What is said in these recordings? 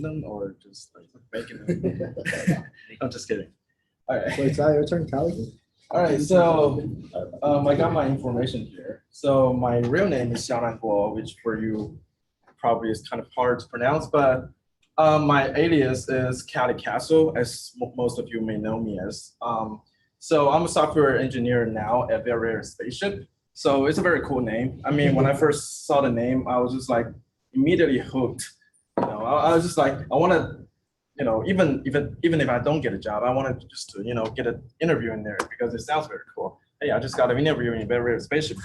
them or just like making them? I'm just kidding. All right. So it's your turn, Cali. All right. So I got my information here. So my real name is Xiaonan, which for you probably is kind of hard to pronounce, but my alias is Cali Castle, as most of you may know me as. So I'm a software engineer now at Spaceship. So it's a very cool name. I mean, when I first saw the name, I was just like immediately hooked. I was just like, I want to, even if I don't get a job, I want to just to, get an interview in there because it sounds very cool. Hey, I just got an interview in Spaceship.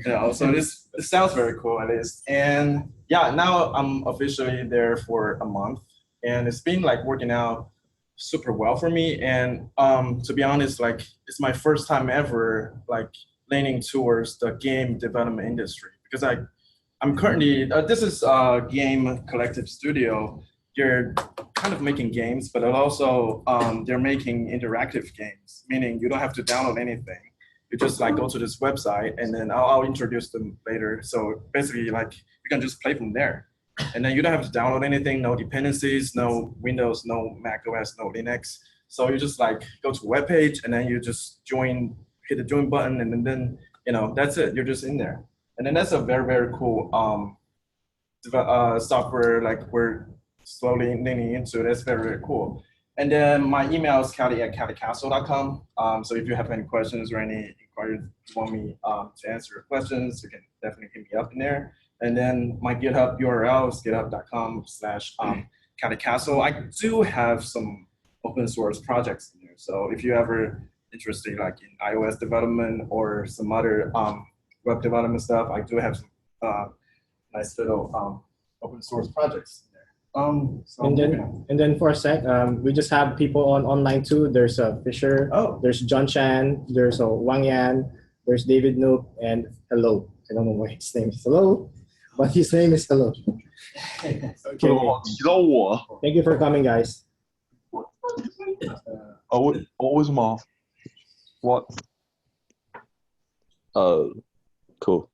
So it sounds very cool, at least. And yeah, now I'm officially there for a month, and it's been like working out super well for me. And to be honest, like it's my first time ever like leaning towards the game development industry because I'm currently this is a game collective studio. They're kind of making games, but also they're making interactive games, meaning you don't have to download anything. You just like go to this website, and then I'll introduce them later. So basically, like you can just play from there, and then you don't have to download anything, no dependencies, no Windows, no Mac OS, no Linux. So you just like go to a web page, and then you just hit the join button, and then that's it. You're just in there, and then that's a very cool software like we're slowly leaning into. That's very cool. And then my email is cali@calicastle.com. So if you have any questions or any inquiries you want me to answer your questions, you can definitely hit me up in there. And then my GitHub URL is github.com/calicastle. I do have some open source projects in there. So if you're ever interested like in iOS development or some other web development stuff, I do have some nice little open source projects. And then for a sec, we just have people online too. There's Fisher, there's John Chan, there's Wang Yan, there's David Noop, and Hello. I don't know what his name is. Hello, but his name is Hello. Okay. Thank you for coming, guys. What? Cool.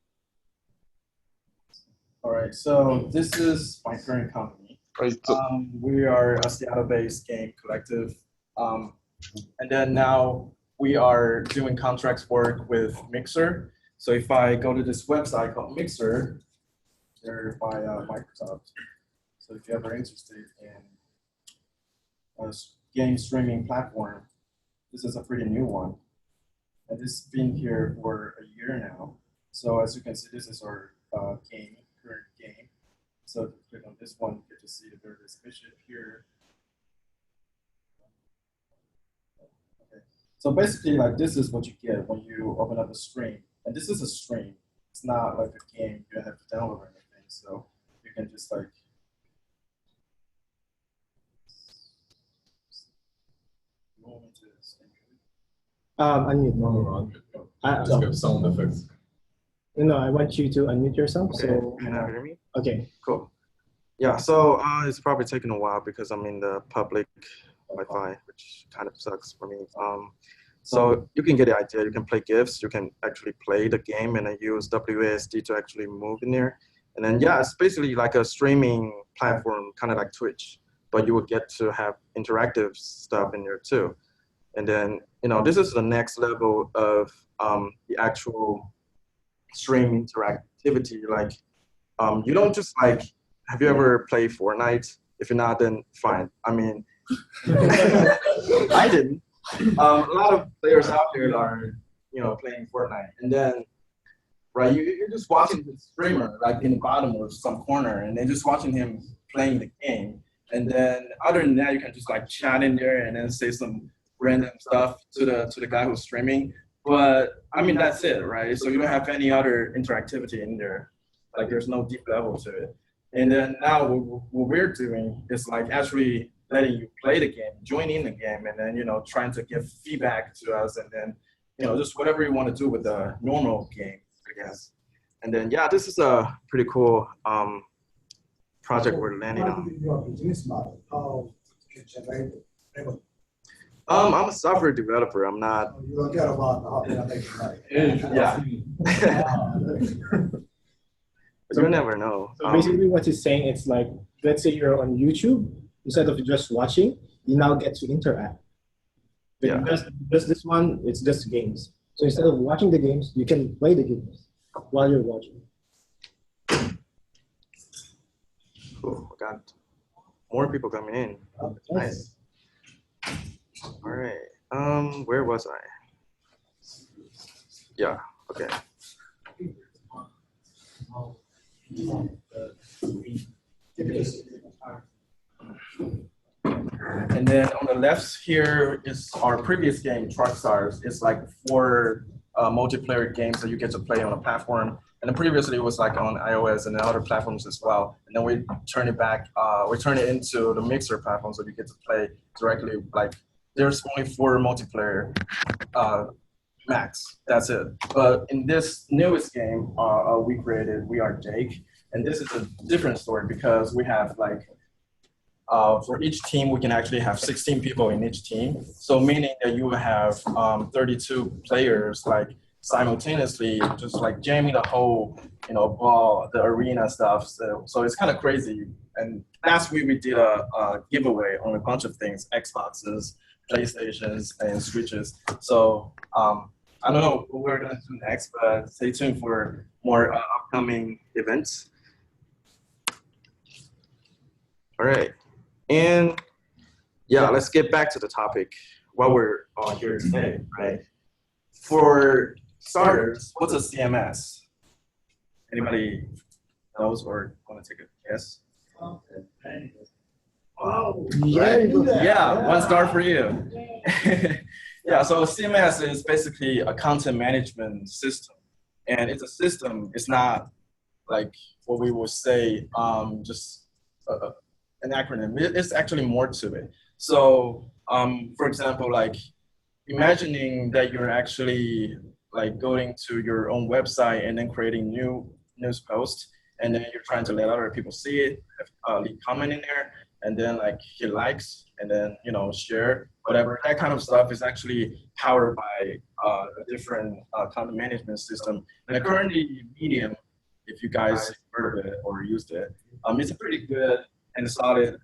All right, so this is my current company. We are a Seattle-based game collective, and then now we are doing contracts work with Mixer. So if I go to this website called Mixer, they're by Microsoft. So if you're ever interested in a game streaming platform, this is a pretty new one, and this has been here for a year now. So as you can see, this is our current game. So if you click on this one, you get to see the various Spaceship here. Okay. So basically, like this is what you get when you open up a stream, and this is a stream. It's not like a game you have to download or anything. So you can just like. You want me to unmute. No, just give sound effects. No, I want you to unmute yourself. Okay. So can you hear me? Okay. Cool. Yeah, so it's probably taking a while because I'm in the public Wi-Fi, which kind of sucks for me. So you can get the idea. You can play GIFs. You can actually play the game and then use WASD to actually move in there. And then, yeah, it's basically like a streaming platform, kind of like Twitch, but you will get to have interactive stuff in there too. And then, this is the next level of the actual stream interactivity. Like, you don't just like, have you ever played Fortnite? If you're not, then fine. I mean, I didn't. A lot of players out there are, playing Fortnite. And then, right, you're just watching the streamer, like in the bottom or some corner, and then just watching him playing the game. And then other than that, you can just like chat in there and then say some random stuff to the guy who's streaming. But I mean, that's it, right? So you don't have any other interactivity in there. Like there's no deep level to it. And then now what we're doing is like actually letting you play the game, join in the game, and then, trying to give feedback to us, and then, just whatever you want to do with the normal game, I guess. And then, yeah, this is a pretty cool project we're landing on. Your business model, how you generate revenue? I'm a software developer. I'm not. You don't care about how they're making money. Yeah. But you never know. So basically what he's saying, it's like let's say you're on YouTube, instead of just watching, you now get to interact. Yeah. Just this one, it's just games. So instead of watching the games, you can play the games while you're watching. Cool. We got more people coming in. Oh, Nice. All right. Where was I? Yeah. Okay. And then on the left here is our previous game, Truck Stars. It's like 4 multiplayer games that you get to play on a platform. And then previously it was like on iOS and other platforms as well. And then we turn it back, we turn it into the Mixer platform so you get to play directly. Like there's only 4 multiplayer max, that's it. But in this newest game we created, We Are Jake. And this is a different story because we have like, for each team, we can actually have 16 people in each team. So meaning that you will have 32 players like simultaneously just like jamming the whole, ball, the arena stuff. So it's kind of crazy. And last week we did a giveaway on a bunch of things, Xboxes, PlayStations, and Switches. So I don't know what we're gonna do next, but stay tuned for more upcoming events. All right. And yeah, let's get back to the topic while we're on here today, right? For starters, what's a CMS? Anybody knows or want to take a guess? Oh, Right? yeah. Yeah, 1 star for you. Yeah, so CMS is basically a content management system. And it's a system, it's not like what we would say, just an acronym. It's actually more to it. So, for example, like imagining that you're actually like going to your own website and then creating new news posts, and then you're trying to let other people see it, leave comment in there, and then like hit likes, and then share whatever. That kind of stuff is actually powered by a different content management system. And currently, Medium, if you guys heard of it or used it, it's a pretty good and solid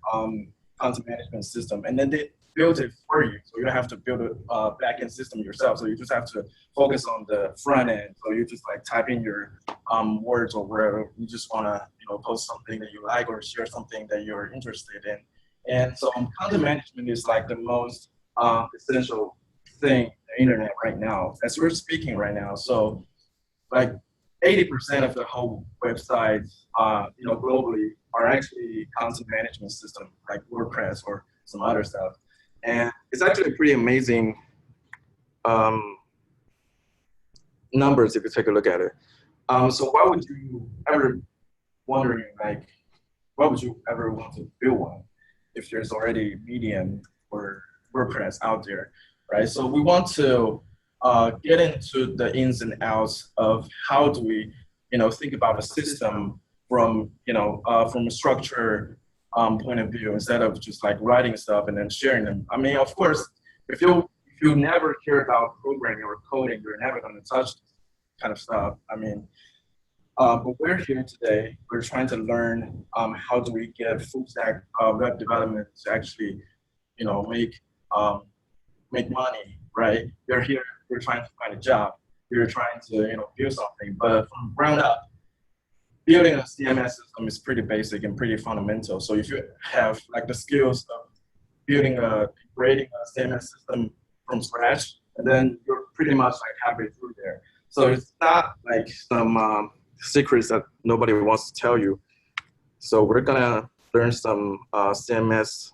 content management system. And then they build it for you. So you don't have to build a back-end system yourself. So you just have to focus on the front end. So you just like type in your words or wherever you just want to post something that you like or share something that you're interested in. And so content management is like the most essential thing on the internet right now, as we're speaking right now. So like 80% of the whole websites, globally are actually content management system like WordPress or some other stuff. And it's actually pretty amazing numbers if you take a look at it. So why would you ever wondering like, why would you ever want to build one if there's already Medium or WordPress out there, right? So we want to get into the ins and outs of how do we, think about a system from, from a structure point of view instead of just like writing stuff and then sharing them. I mean, of course, if you never care about programming or coding, you're never going to touch this kind of stuff. I mean, but we're here today. We're trying to learn how do we get full stack web development to actually, make money, right? You're here. We're trying to find a job. We're trying to, build something. But from ground up, building a CMS system is pretty basic and pretty fundamental. So if you have like the skills of creating a CMS system from scratch, and then you're pretty much like halfway through there. So it's not like some secrets that nobody wants to tell you. So we're gonna learn some CMS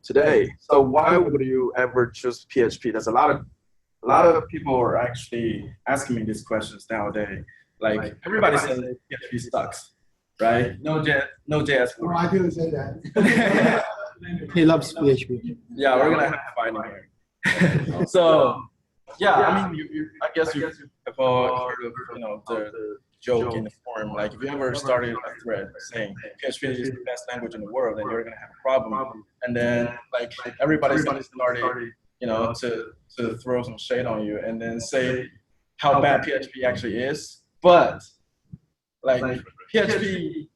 today. So why would you ever choose PHP? There's a lot of people are actually asking me these questions nowadays. Like everybody says PHP sucks, right? No JS. Oh, I didn't say that. He loves PHP. Yeah, we're gonna have fun here. So yeah, I mean, I guess you have all heard of the joke in the forum. Like if you ever started a thread saying PHP is the best language in the world, then you're gonna have a problem. And then like everybody started to throw some shade on you and then say how bad PHP actually is. But like PHP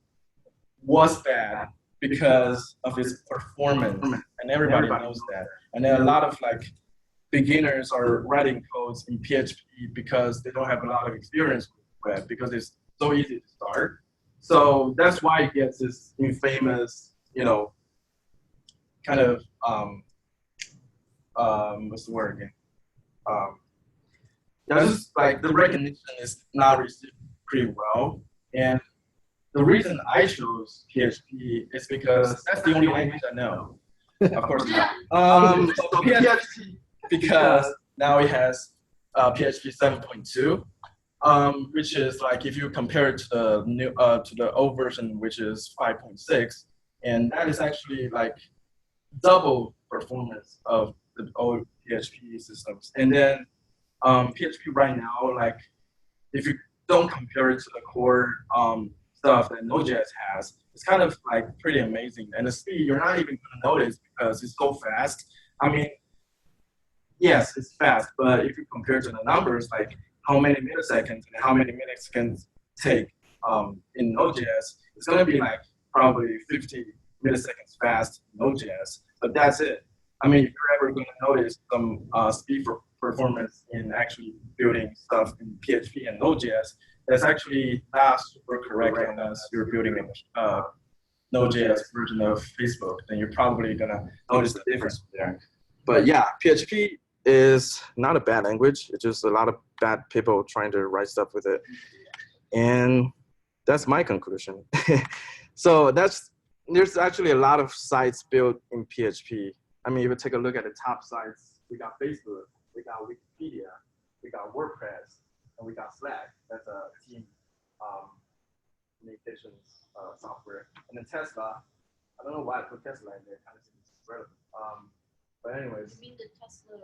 was bad because of its performance, and everybody knows that. And then a lot of like beginners are writing codes in PHP because they don't have a lot of experience with web because it's so easy to start. So that's why it gets this infamous, kind of what's the word again? Just like the recognition is not received pretty well, and the reason I chose PHP is because that's the only language I know. Of course not. So PHP because now it has PHP 7.2, which is like if you compare it to the new to the old version, which is 5.6, and that is actually like double performance of the old PHP systems. And then PHP right now, like if you don't compare it to the core stuff that Node.js has, it's kind of like pretty amazing. And the speed, you're not even gonna notice because it's so fast. I mean, yes, it's fast, but if you compare to the numbers, like how many milliseconds and how many minutes can take in Node.js, it's gonna be like probably 50 milliseconds fast in Node.js, but that's it. I mean, if you're ever gonna notice some speed for performance in actually building stuff in PHP and Node.js, that's actually not super correct unless you're building a Node.js version of Facebook, then you're probably gonna notice the difference there. But yeah, PHP is not a bad language. It's just a lot of bad people trying to write stuff with it. And that's my conclusion. So there's actually a lot of sites built in PHP. I mean, if you take a look at the top sites, we got Facebook, we got Wikipedia, we got WordPress, and we got Slack. That's a team communications software. And then Tesla, I don't know why I put Tesla in there, kind of seems relevant. But anyways. You mean the Tesla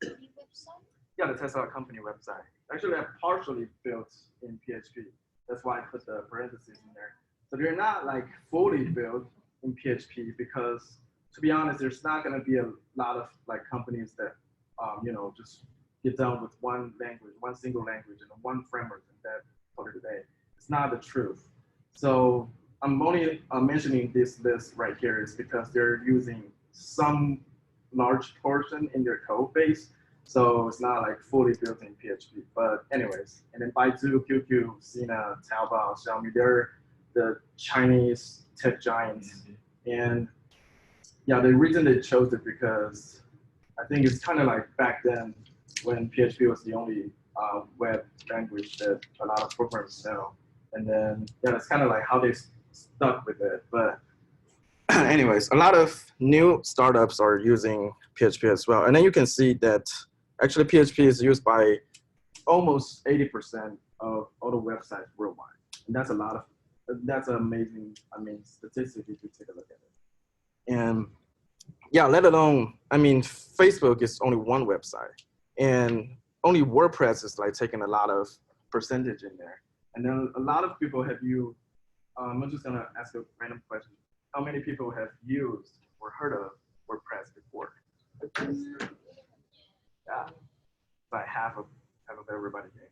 company website? Yeah, the Tesla company website. Actually, I partially built in PHP. That's why I put the parentheses in there. So they're not like fully built in PHP because, to be honest, there's not going to be a lot of like companies that, just get done with one language, one single language, and one framework, and that for today. It's not the truth. So I'm only mentioning this list right here is because they're using some large portion in their code base. So it's not like fully built in PHP. But anyways, and then Baidu, QQ, Sina, Taobao, Xiaomi, they're the Chinese tech giants. And yeah, the reason they chose it because I think it's kind of like back then when PHP was the only web language that a lot of programmers know. And then, yeah, that's kind of like how they stuck with it. But anyways, a lot of new startups are using PHP as well. And then you can see that actually PHP is used by almost 80% of all the websites worldwide. And that's that's an amazing, statistic if you take a look at it. And yeah, let alone, Facebook is only one website. And only WordPress is like taking a lot of percentage in there. And then a lot of people have used, I'm just gonna ask a random question. How many people have used or heard of WordPress before? Yeah, like half of everybody here.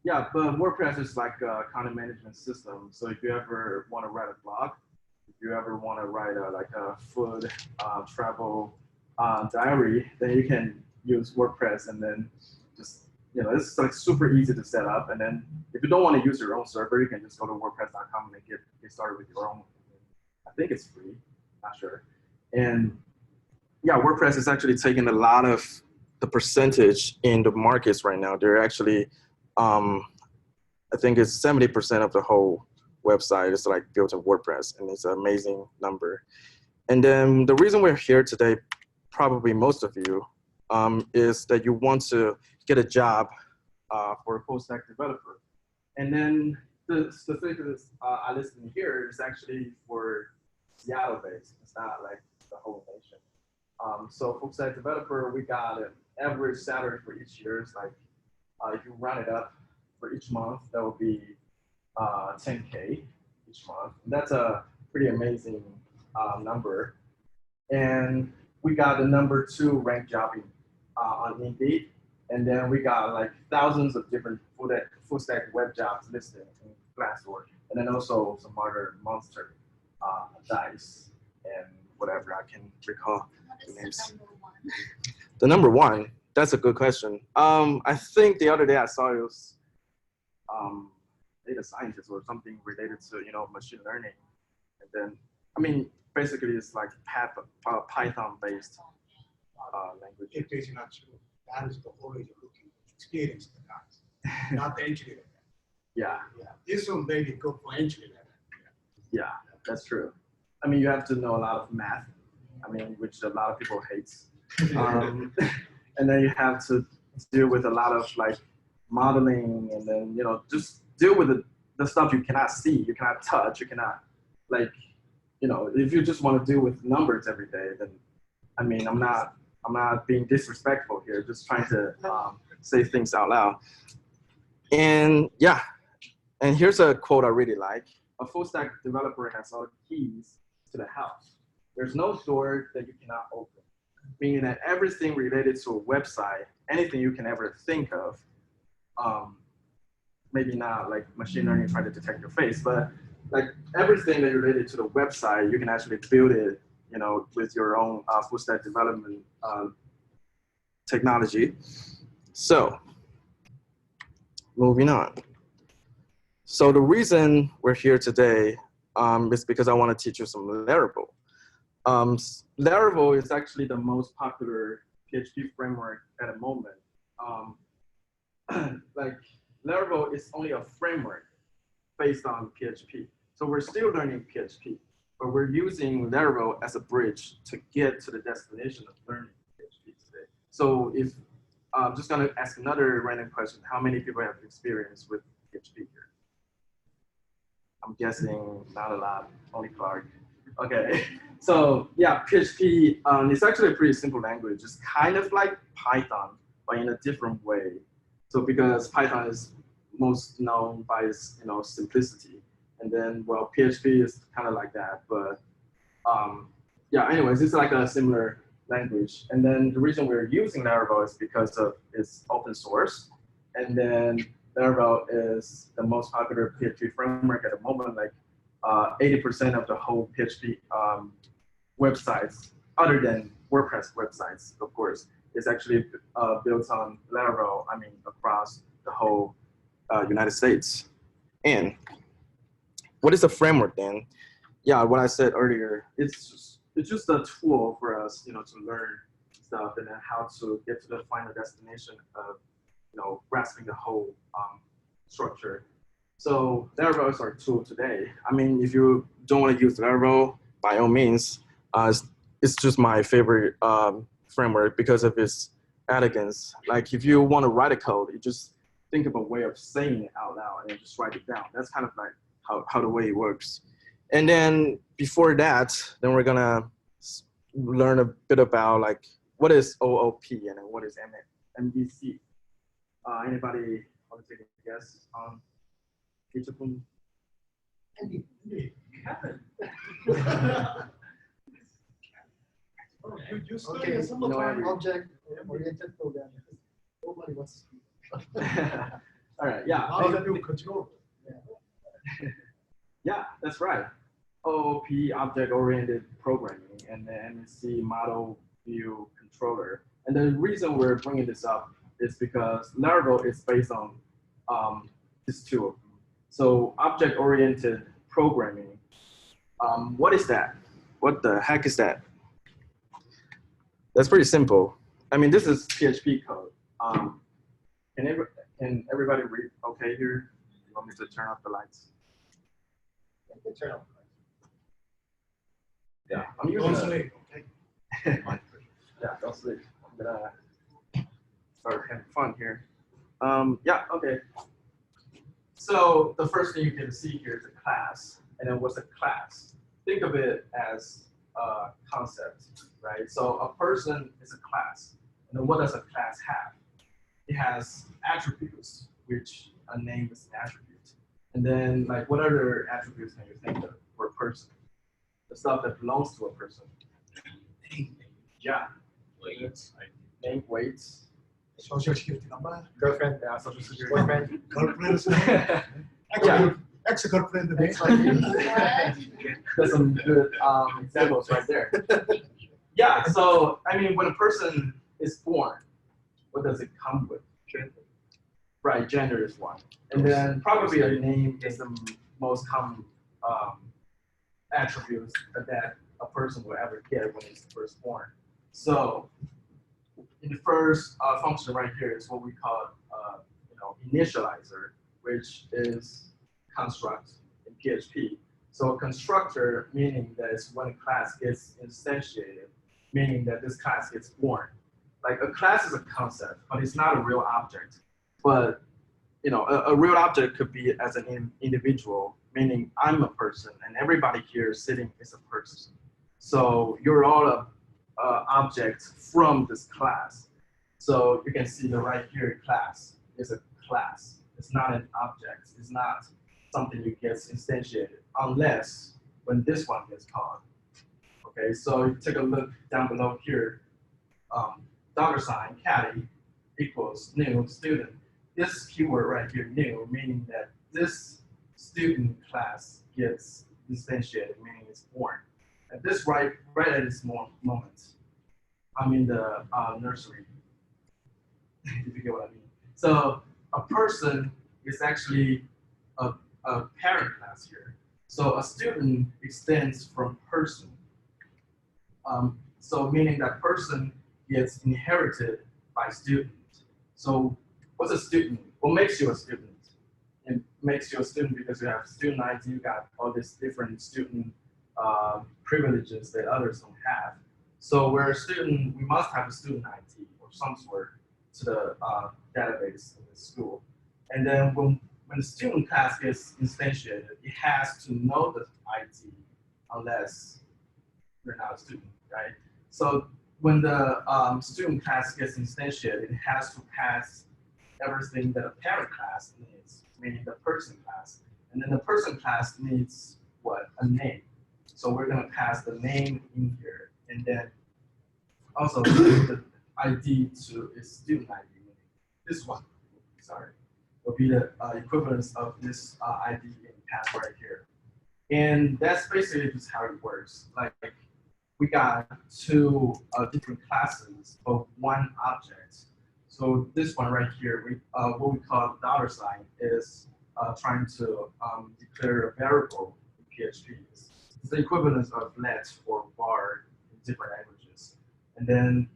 Yeah, but WordPress is like a content management system. So if you ever want to write a blog, if you ever want to write a food travel diary, then you can use WordPress and then just, it's like super easy to set up. And then if you don't want to use your own server, you can just go to WordPress.com and get started with your own. I think it's free, not sure. And yeah, WordPress is actually taking a lot of the percentage in the markets right now. They're actually, I think it's 70% of the whole website is like built on WordPress, and it's an amazing number. And then the reason we're here today, probably most of you, is that you want to get a job for a full stack developer. And then the specific I listed here is actually for Seattle based. It's not like the whole nation. So full stack developer, we got an average salary for each year. It's like if you run it up for each month, that would be 10K each month. And that's a pretty amazing number. And we got the #2 ranked job on Indeed. And then we got like thousands of different full stack web jobs listed in Glassdoor. and then also some other monster dice and whatever I can recall. What is the names. the number one? The number one, that's a good question. I think the other day I saw it was data scientist or something related to machine learning, and then I mean basically it's like Python based language. It is not true. That is the whole you're looking for experience the guys, not the entry level. Yeah, Yeah, this one maybe go for entry level. yeah, that's true. I mean you have to know a lot of math. I mean which a lot of people hate. And then you have to deal with a lot of like modeling, and then just deal with the stuff you cannot see, you cannot touch, you cannot like if you just want to deal with numbers every day, then I mean I'm not being disrespectful here, just trying to say things out loud. And yeah, and here's a quote I really like: a full stack developer has all the keys to the house. There's no door that you cannot open. Meaning that everything related to a website, anything you can ever think of, maybe not like machine learning trying to detect your face, but like everything that related to the website, you can actually build it, with your own full stack development technology. So, moving on. So the reason we're here today is because I want to teach you some Laravel. Laravel is actually the most popular PHP framework at the moment. Like Laravel is only a framework based on PHP. So we're still learning PHP, but we're using Laravel as a bridge to get to the destination of learning PHP today. So if I'm just gonna ask another random question, how many people have experience with PHP here? I'm guessing not a lot, only Clark. Okay, so yeah, PHP, it's actually a pretty simple language. It's kind of like Python, but in a different way. So because Python is most known by its simplicity, and then well, PHP is kind of like that. But yeah, anyways, it's like a similar language. And then the reason we're using Laravel is because of its open source, and then Laravel is the most popular PHP framework at the moment. Like 80% of the whole PHP websites, other than WordPress websites, of course, is actually built on Laravel. I mean, across the whole United States. And what is a framework then? Yeah, what I said earlier, it's just a tool for us, to learn stuff and then how to get to the final destination of, grasping the whole structure. So Laravel is our tool today. I mean, if you don't want to use Laravel, by all means, it's just my favorite framework because of its elegance. Like if you want to write a code, you just think of a way of saying it out loud and just write it down. That's kind of like how the way it works. And then before that, then we're gonna learn a bit about like what is OOP and then what is MVC. Anybody want to take a guess on each of them? You still Okay, some of no, our every- object-oriented programming. Nobody wants to speak. All right, yeah. How do you control? Yeah, that's right. OOP, object-oriented programming, and then MVC, model view controller. And the reason we're bringing this up is because Laravel is based on these two of them. So object-oriented programming, what is that? What the heck is that? That's pretty simple. I mean, this is PHP code. Can everybody read okay here? You want me to turn off the lights? Turn off. Yeah, I'm using Don't a- sleep, okay? Yeah, don't sleep. I'm gonna start having fun here. Yeah, okay. So the first thing you can see here is a class. And then what's a class? Think of it as a concept, right? So a person is a class. And then what does a class have? It has attributes, which a name is an attribute. And then like what other attributes can you think of for a person? The stuff that belongs to a person. Yeah. Name, weight. Social security number. Girlfriend, Yeah, social security. boyfriend. Girlfriends. Yeah. Mexico friend of It's mine. like there's some good examples right there. Yeah, so I mean, when a person is born, what does it come with? Right, gender is one, and then probably a name is the most common attributes that a person will ever get when he's first born. So, in the first function right here is what we call initializer, which is construct in PHP. So a constructor, meaning that it's when a class gets instantiated, meaning that this class gets born. Like a class is a concept, but it's not a real object. But a real object could be as an individual, meaning I'm a person, and everybody here sitting is a person. So you're all a object from this class. So you can see the right here class is a class. It's not an object. It's not something you get instantiated unless when this one gets called. Okay, so you take a look down below here. $Cali equals new student. This keyword right here, new, meaning that this student class gets instantiated, meaning it's born. And this right at this moment, I'm in the nursery, if you get what I mean. So a person is actually a parent class here. So a student extends from person. So meaning that person gets inherited by student. So what's a student? What makes you a student? It makes you a student because you have student ID, you got all these different student privileges that others don't have. So we're a student, we must have a student ID or some sort to the database in the school. And then when the student class gets instantiated, it has to know the ID unless you're not a student, right? So when the student class gets instantiated, it has to pass everything that a parent class needs, meaning the person class. And then the person class needs what? A name. So we're going to pass the name in here. And then also the ID to its student ID, meaning this one, sorry, will be the equivalence of this ID being passed right here. And that's basically just how it works. Like we got two different classes, but one object. So this one right here, what we call $, is trying to declare a variable in PHP. It's the equivalent of let or var in different languages. And then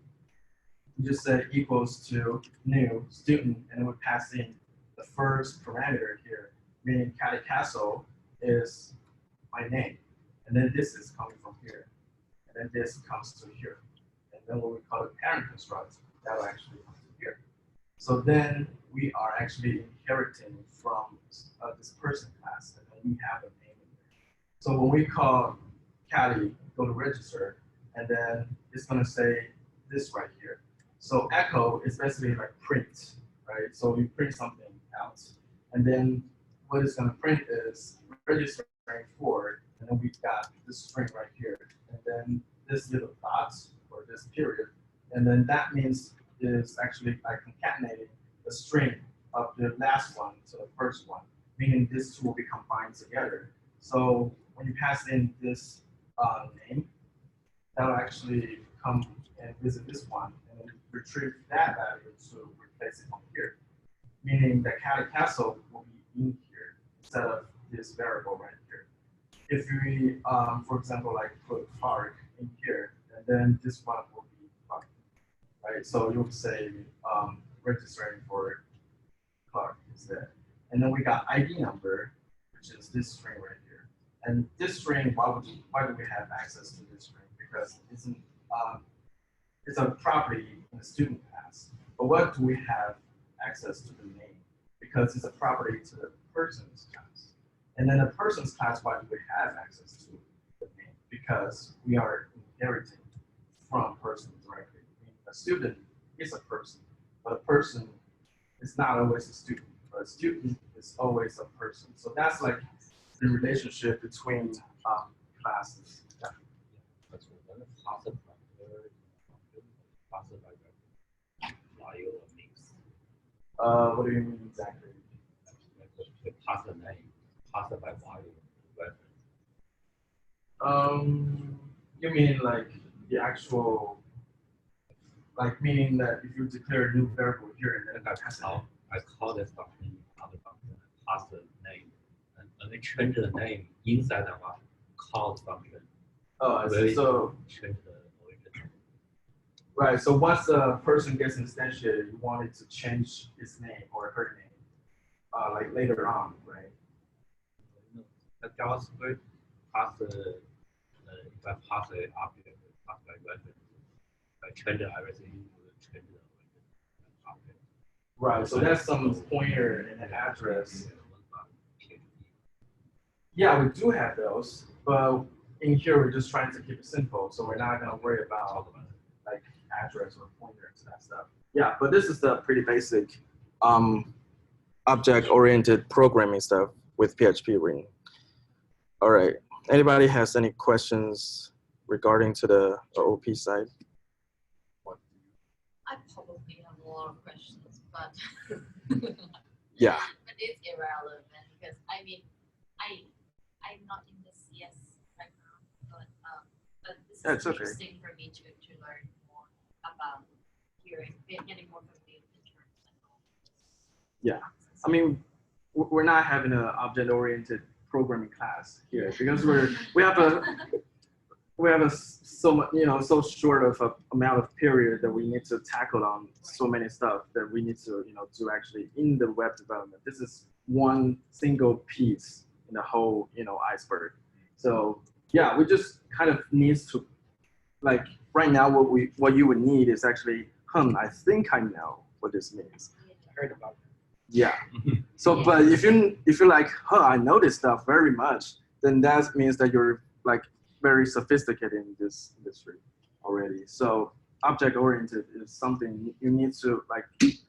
we just say equals to new student, and then we pass in the first parameter here, meaning Cali Castle is my name. And then this is coming from here. And then this comes to here. And then what we call a parent construct, that will actually come to here. So then we are actually inheriting from this person class, and then we have a name in there. So when we call Cali, go to register, and then it's going to say this right here. So echo is basically like print, right? So we print something out, and then what it's going to print is registering for, and then we've got this string right here, and then this little dot or this period, and then that means is actually like concatenating the string of the last one to the first one, meaning these two will be combined together. So when you pass in this name, that will actually come and visit this one and then retrieve that value to replace it on here, meaning that Cali Castle will be in here instead of this variable right here. If we, for example, like put Clark in here, and then this one will be Clark, right? So you'll say registering for Clark instead. And then we got ID number, which is this string right here. And this string, why do we have access to this string? Because it's a property in the student class. But what do we have access to the name? Because it's a property to the person's class. And then the person's class, why do we have access to the name? Because we are inheriting from person directly. A student is a person, but a person is not always a student. But a student is always a person. So that's like the relationship between classes. Yeah. That's one possible What do you mean exactly? the class name, parsed by volume reference. You mean like the actual, like meaning that if you declare a new variable here and then That's how I call this function other function pass the name and then change the name inside our call function. oh, I see. Really So change the origin. right. So once the person gets instantiated, you want it to change his name or her name, like later on, right? The JavaScript pass if I pass the object pass by reference, I change everything to change the object. Right. So that's some pointer and an address. Yeah, we do have those, but in here we're just trying to keep it simple, so we're not gonna worry about like address or pointers and that stuff. Yeah, but this is the pretty basic object-oriented programming stuff with PHP written. All right. Anybody has any questions regarding to the OOP side? I probably have a lot of questions, but Yeah. but it's irrelevant because I mean I'm not in the CS background, but this Yeah, is it's okay. interesting for me to learn more about getting more familiar with the terms and all. Yeah. I mean, we're not having an object-oriented programming class here because we have a so much, so short of a amount of period that we need to tackle on so many stuff that we need to do actually in the web development. This is one single piece in the whole iceberg. So yeah, we just kind of needs to, like, right now what you would need is actually I think I know what this means. I heard about it. Yeah. So, but if you're like, I know this stuff very much, then that means that you're like very sophisticated in this industry already. So, object-oriented is something you need to like keep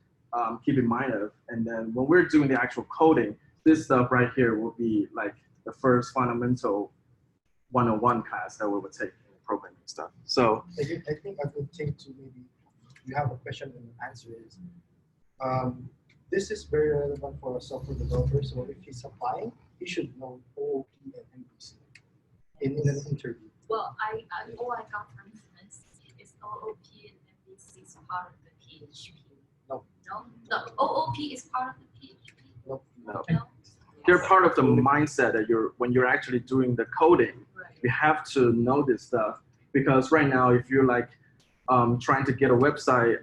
in mind of. And then when we're doing the actual coding, this stuff right here will be like the first fundamental 101 class that we would take in programming stuff. So, I think a good thing to maybe you have a question and the answer is this is very relevant for a software developer. So if he's applying, he should know OOP and MVC in an interview. Well, all I got from this is OOP and MVC is part of the PHP. No. No, the OOP is part of the PHP. No. no. No. They're part of the mindset that when you're actually doing the coding, Right. you have to know this stuff, because right now if you're like trying to get a website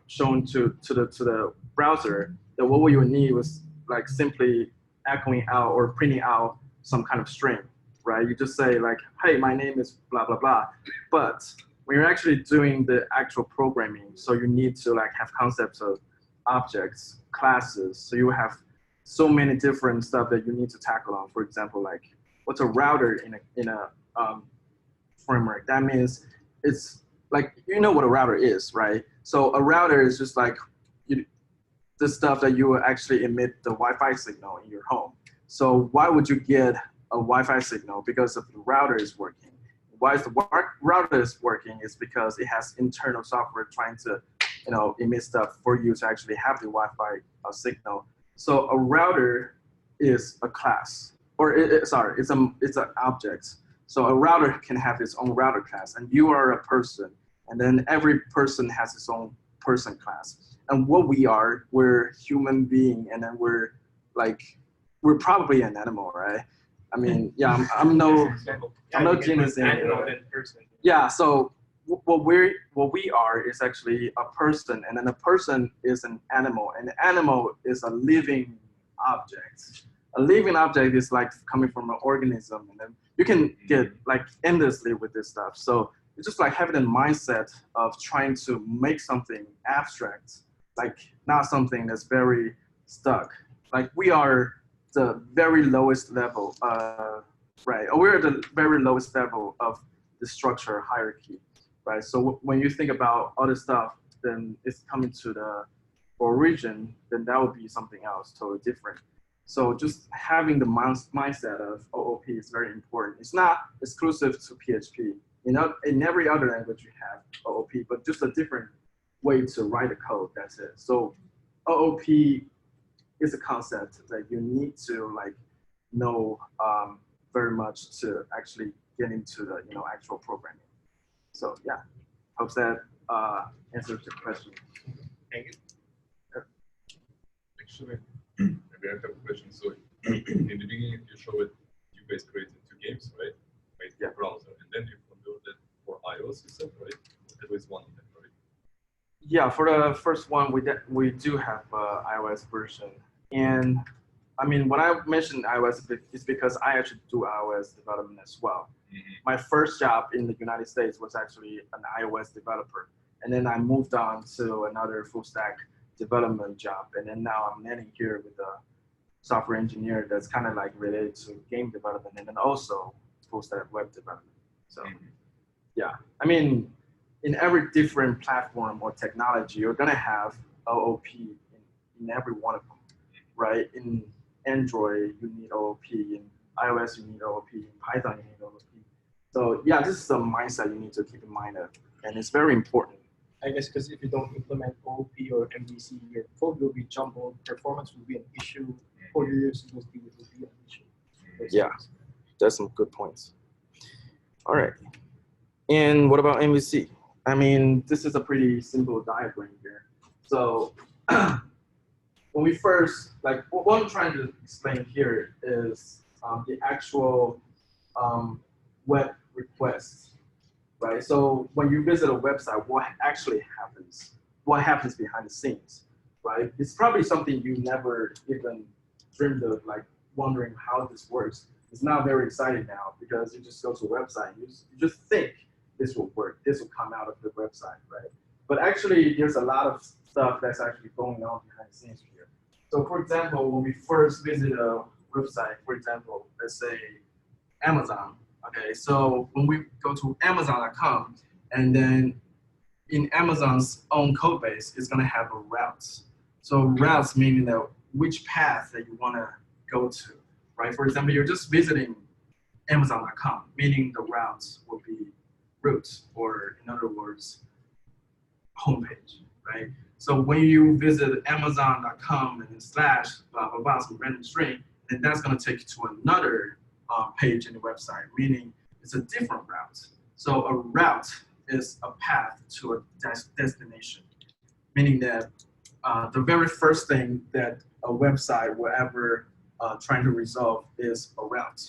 shown to the browser, then what you would need was like simply echoing out or printing out some kind of string, right? You just say like, hey, my name is blah blah blah. But when you're actually doing the actual programming, so you need to like have concepts of objects, classes, so you have so many different stuff that you need to tackle on. For example, like what's a router in a framework? That means it's like, what a router is, right? So a router is just like the stuff that you will actually emit the Wi-Fi signal in your home. So why would you get a Wi-Fi signal? Because if the router is working. Why is the router is working is because it has internal software trying to emit stuff for you to actually have the Wi-Fi signal. So a router is a class, or it's an object. So a router can have its own router class, and you are a person, and then every person has its own person class. And what we're human being, and then we're probably an animal, right? I mean, yeah, I'm no genius in person. Yeah, so what we are is actually a person, and then a person is an animal, and the animal is a living object. A living object is like coming from an organism, and then you can get like endlessly with this stuff. So it's just like having a mindset of trying to make something abstract, like not something that's very stuck. Like we are the very lowest level, right? Or we're at the very lowest level of the structure hierarchy, right? So when you think about other stuff, then it's coming to the origin, then that would be something else, totally different. So just having the mindset of OOP is very important. It's not exclusive to PHP. In every other language you have OOP, but just a different way to write a code, that's it. So OOP is a concept that you need to like know very much to actually get into the actual programming. So yeah, hope that answers your question. Thank you. Actually, maybe I have a question. So in the beginning, you showed you guys created 2 games, right? Made for browser, and then you converted it for iOS, you said, right? At least one of them, right? Yeah, for the first one, we do have iOS version, and I mean, when I mentioned iOS, it's because I actually do iOS development as well. My first job in the United States was actually an iOS developer, and then I moved on to another full stack development job, and then now I'm landing here with a software engineer that's kind of like related to game development, and then also full stack web development. So yeah, I mean, in every different platform or technology, you're gonna have OOP in every one of them, right? In Android, you need OOP. In iOS, you need OOP. In Python, you need OOP. So yeah, this is a mindset you need to keep in mind, and it's very important. I guess because if you don't implement OOP or MVC, your code will be jumbled, performance will be an issue, code reusability will be an issue. Yeah, that's some good points. All right. And what about MVC? I mean, this is a pretty simple diagram here. So when we first, like, what I'm trying to explain here is the actual web requests, right? So when you visit a website, what actually happens? What happens behind the scenes, right? It's probably something you never even dreamed of, like wondering how this works. It's not very exciting now because you just go to a website, you just think this will work, this will come out of the website, right? But actually, there's a lot of stuff that's actually going on behind the scenes here. So for example, when we first visit a website, for example, let's say Amazon, okay? So when we go to Amazon.com, and then in Amazon's own code base, it's gonna have a routes. So routes meaning that which path that you wanna go to, right? For example, you're just visiting Amazon.com, meaning the routes will be routes, or in other words, homepage, right? So when you visit Amazon.com and then slash blah, blah, blah, some random string, then that's gonna take you to another page in the website, meaning it's a different route. So a route is a path to a destination, meaning that the very first thing that a website will ever trying to resolve is a route.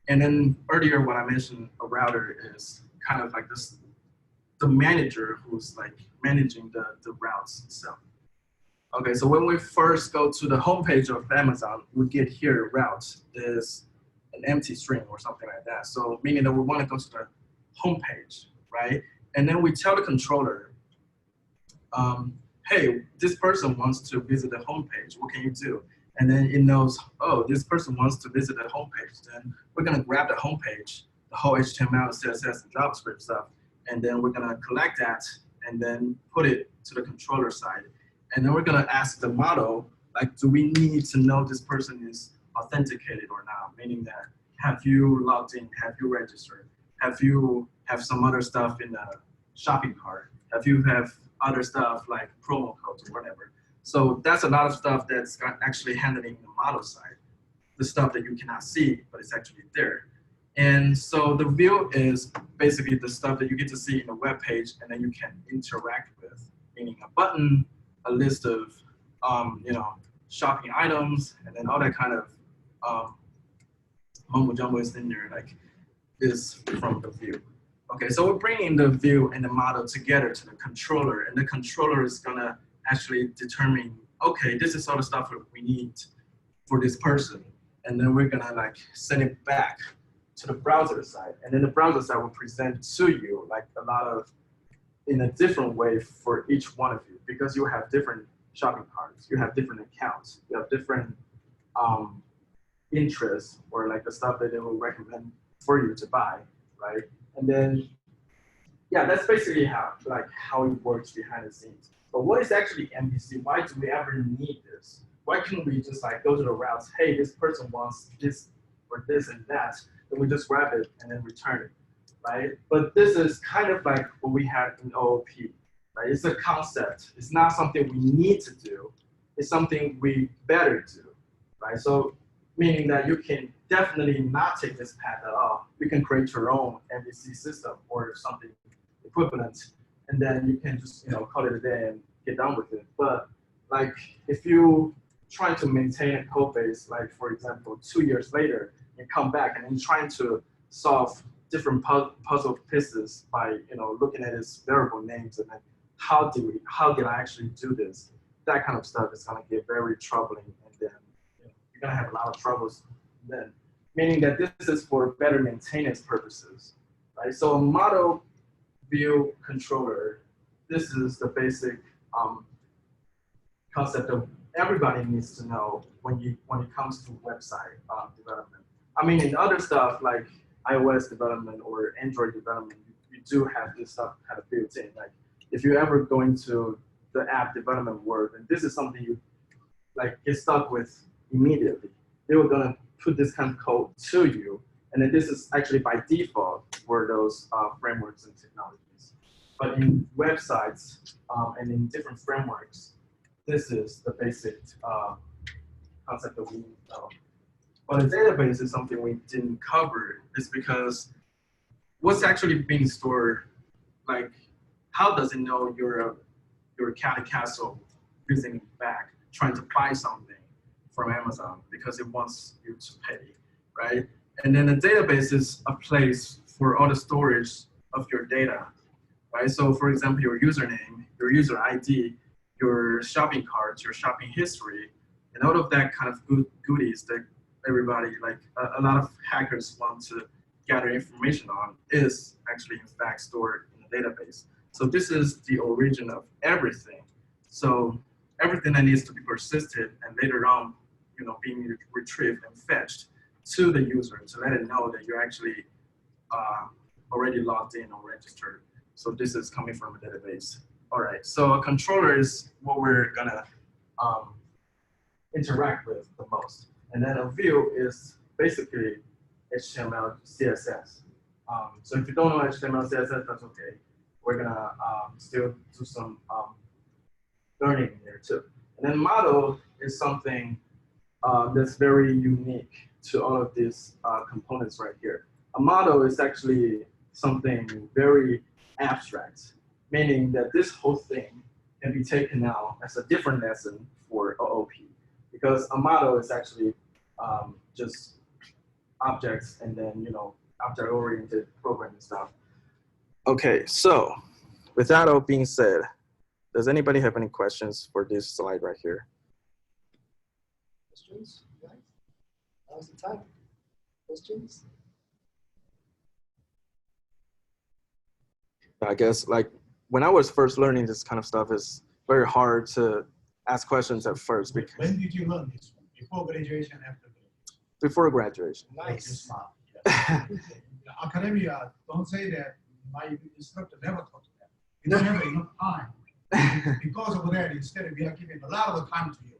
And then earlier when I mentioned a router is kind of like this, the manager who's like managing the routes itself. Okay, so when we first go to the homepage of Amazon, we get here route is an empty string or something like that. So meaning that we want to go to the homepage, right? And then we tell the controller, hey, this person wants to visit the homepage. What can you do? And then it knows, oh, this person wants to visit the homepage. Then we're gonna grab the homepage, the whole HTML, CSS, and JavaScript stuff, and then we're gonna collect that and then put it to the controller side. And then we're gonna ask the model, like, do we need to know this person is authenticated or not? Meaning that, have you logged in? Have you registered? Have you have some other stuff in the shopping cart? Have you have other stuff like promo codes or whatever? So that's a lot of stuff that's actually handling the model side, the stuff that you cannot see, but it's actually there. And so the view is basically the stuff that you get to see in the web page and then you can interact with, meaning a button, a list of shopping items, and then all that kind of mumbo jumbo is in there, like is from the view. Okay, so we're bringing the view and the model together to the controller, and the controller is gonna actually determine, okay, this is all the stuff that we need for this person, and then we're gonna like send it back to the browser side, and then the browser side will present to you like a lot of, in a different way for each one of you, because you have different shopping carts, you have different accounts, you have different interests, or like the stuff that they will recommend for you to buy, right? And then, yeah, that's basically how it works behind the scenes. But what is actually MVC? Why do we ever need this? Why can't we just like go to the routes? Hey, this person wants this or this and that, and we just grab it and then return it, right? But this is kind of like what we had in OOP, right? It's a concept. It's not something we need to do. It's something we better do, right? So meaning that you can definitely not take this path at all. You can create your own MVC system or something equivalent, and then you can just call it a day and get done with it. But like if you trying to maintain a code base, like for example, 2 years later, you come back and you're trying to solve different puzzle pieces by looking at its variable names and then how did I actually do this? That kind of stuff is gonna get very troubling, and then you're gonna have a lot of troubles then. Meaning that this is for better maintenance purposes, right? So a model view controller, this is the basic concept of everybody needs to know when it comes to website development. I mean, in other stuff like iOS development or Android development, you do have this stuff kind of built in. Like if you ever go into the app development world, and this is something you like get stuck with immediately, they were gonna put this kind of code to you, and then this is actually by default for those frameworks and technologies. But in websites and in different frameworks, this is the basic concept that we need to know. But a database is something we didn't cover. It's because what's actually being stored, like how does it know you're Cali castle using back, trying to buy something from Amazon because it wants you to pay, right? And then the database is a place for all the storage of your data, right? So for example, your username, your user ID, your shopping carts, your shopping history, and all of that kind of goodies that everybody, like a lot of hackers want to gather information on, is actually in fact stored in a database. So this is the origin of everything. So everything that needs to be persisted and later on, being retrieved and fetched to the user to let it know that you're actually already logged in or registered. So this is coming from a database. All right, so a controller is what we're gonna interact with the most. And then a view is basically HTML, CSS. So if you don't know HTML, CSS, that's okay. We're gonna still do some learning in there too. And then model is something that's very unique to all of these components right here. A model is actually something very abstract, meaning that this whole thing can be taken now as a different lesson for OOP, because a model is actually just objects and then object-oriented programming stuff. Okay, so with that all being said, does anybody have any questions for this slide right here? Questions, guys? Now's the time. Questions? I guess like when I was first learning this kind of stuff, it's very hard to ask questions at first. Because when did you learn this one? Before graduation, after graduation? Before graduation. Nice. Smart. Yes. Academia, don't say that my instructor never taught that. We don't have enough time. Because of that, instead we are giving a lot of time to you.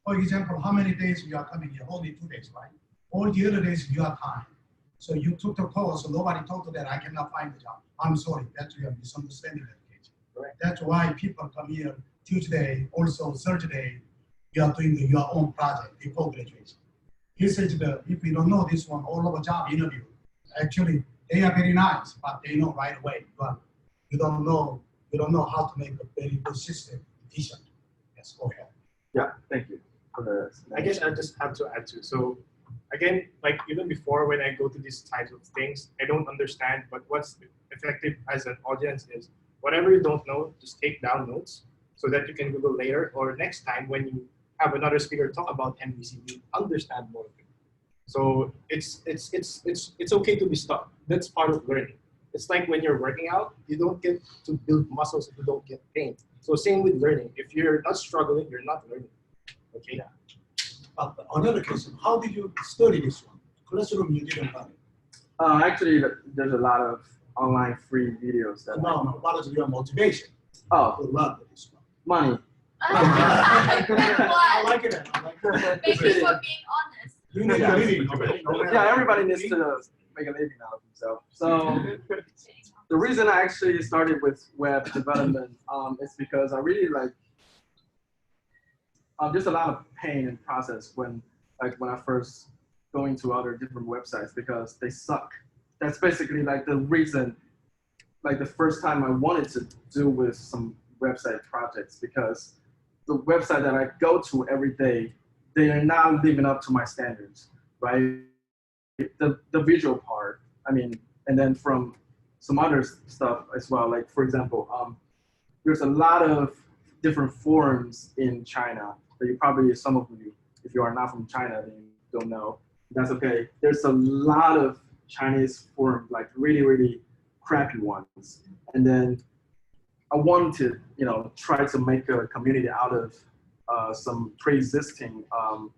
For example, how many days you are coming here? Only 2 days, right? All the other days you have time. So you took the course, so nobody told you that I cannot find the job. I'm sorry, that's your misunderstanding education. Correct. That's why people come here Tuesday, also Thursday, you are doing your own project before graduation. This is if you don't know this one, all of a job interview, actually they are very nice, but they know right away. But you don't know how to make a very good system efficient. Yes, go ahead. Yeah, thank you. I guess I just have to add to. So again, like even before when I go to these types of things, I don't understand, but what's effective as an audience is whatever you don't know, just take down notes so that you can Google later or next time when you have another speaker talk about MVC, you understand more of it. So it's okay to be stuck. That's part of learning. It's like when you're working out, you don't get to build muscles if you don't get pain. So same with learning. If you're not struggling, you're not learning. Okay. Yeah. But another question, how did you study this one? Classroom, you didn't learn it. Actually, there's a lot of online free videos that. No, what is your motivation Oh, to learn this one? money. I like it. I like it. Thank you for being honest. You need a living. Okay? Yeah, everybody needs to make a living out of himself. So the reason I actually started with web development is because I really like. There's a lot of pain and process when I first going to other different websites because they suck. That's basically like the reason, like the first time I wanted to do with some website projects, because the website that I go to every day, they are not living up to my standards, right? The visual part, I mean, and then from some other stuff as well, like for example, there's a lot of different forums in China that you probably, some of you, if you are not from China, then you don't know. That's okay. There's a lot of Chinese forums, like really, really crappy ones. And then I wanted to, you know, try to make a community out of some pre-existing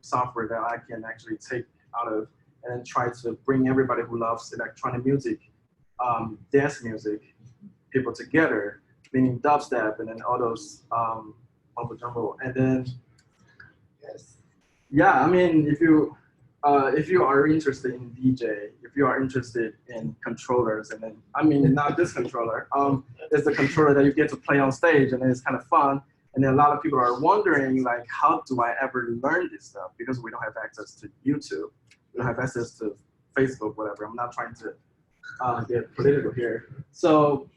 software that I can actually take out of and then try to bring everybody who loves electronic music, dance music, people together, meaning dubstep and then all those mumbo jumbo. And then, Yes. yeah, I mean, if you are interested in DJ, if you are interested in controllers, and then, I mean, not this controller, it's the controller that you get to play on stage, and then it's kind of fun. And then a lot of people are wondering, like, how do I ever learn this stuff? Because we don't have access to YouTube, we don't have access to Facebook, whatever. I'm not trying to get political here. So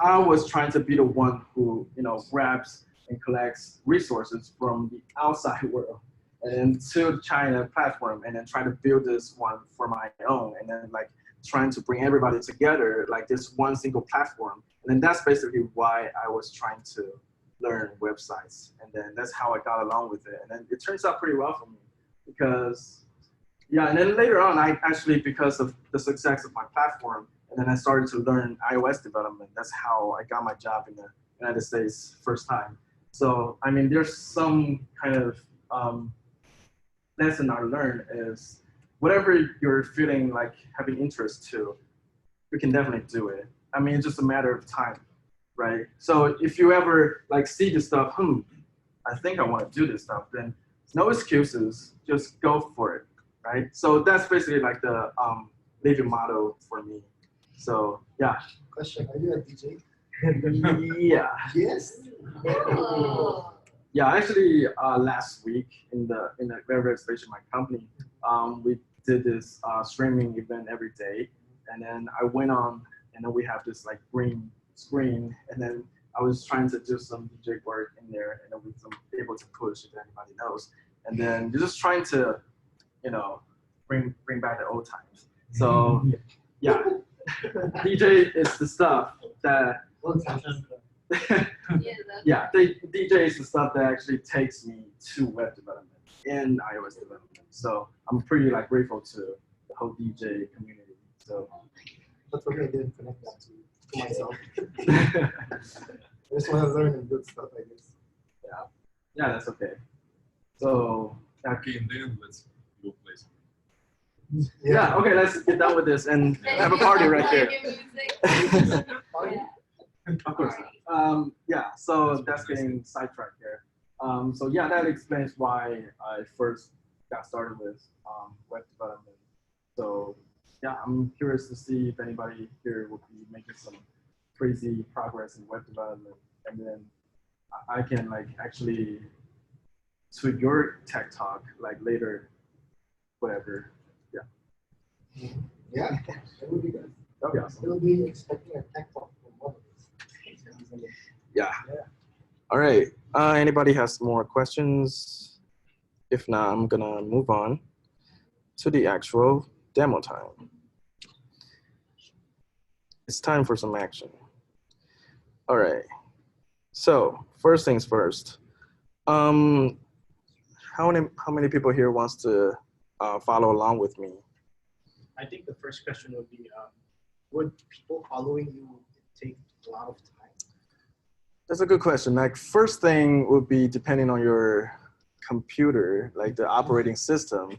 I was trying to be the one who, you know, grabs and collects resources from the outside world and to the China platform, and then try to build this one for my own, and then like trying to bring everybody together like this one single platform. And then that's basically why I was trying to learn websites, and then that's how I got along with it. And then it turns out pretty well for me because, yeah, and then later on, I actually, because of the success of my platform, and then I started to learn iOS development. That's how I got my job in the United States first time. So, I mean, there's some kind of lesson I learned is whatever you're feeling like having interest to, you can definitely do it. I mean, it's just a matter of time, right? So if you ever like see this stuff, I think I want to do this stuff, then no excuses, just go for it, right? So that's basically like the living motto for me. So yeah. Question: are you a DJ? Yeah. Yes. Oh. Yeah, actually, last week in the Laravel Spaceship, my company, we did this streaming event every day, and then I went on, and then we have this like green screen, and then I was trying to do some DJ work in there, and then we were able to push if anybody knows, and then you're just trying to, you know, bring back the old times. So yeah, DJ is the stuff that. Yeah, DJ is the stuff that actually takes me to web development and iOS development. So I'm pretty like grateful to the whole DJ community. So That's okay. I didn't connect that to myself. I just want to learn and build stuff, I guess. yeah, that's okay. So Okay, and then let's go play some. yeah, okay, let's get done with this and have a party right there. Yeah. Of course. Yeah, so that's getting sidetracked here. So yeah, that explains why I first got started with web development. So yeah, I'm curious to see if anybody here will be making some crazy progress in web development, and then I can like actually to your tech talk like later, whatever. Yeah. Yeah, that would be good. That'd be awesome. We'll be expecting a tech talk from one of us. Yeah. All right. Anybody has more questions? If not, I'm gonna move on to the actual demo time. It's time for some action. All right. So first things first. How many people here wants to follow along with me? I think the first question would be, would people following you take a lot of time? That's a good question. Like first thing would be depending on your computer, like the operating system.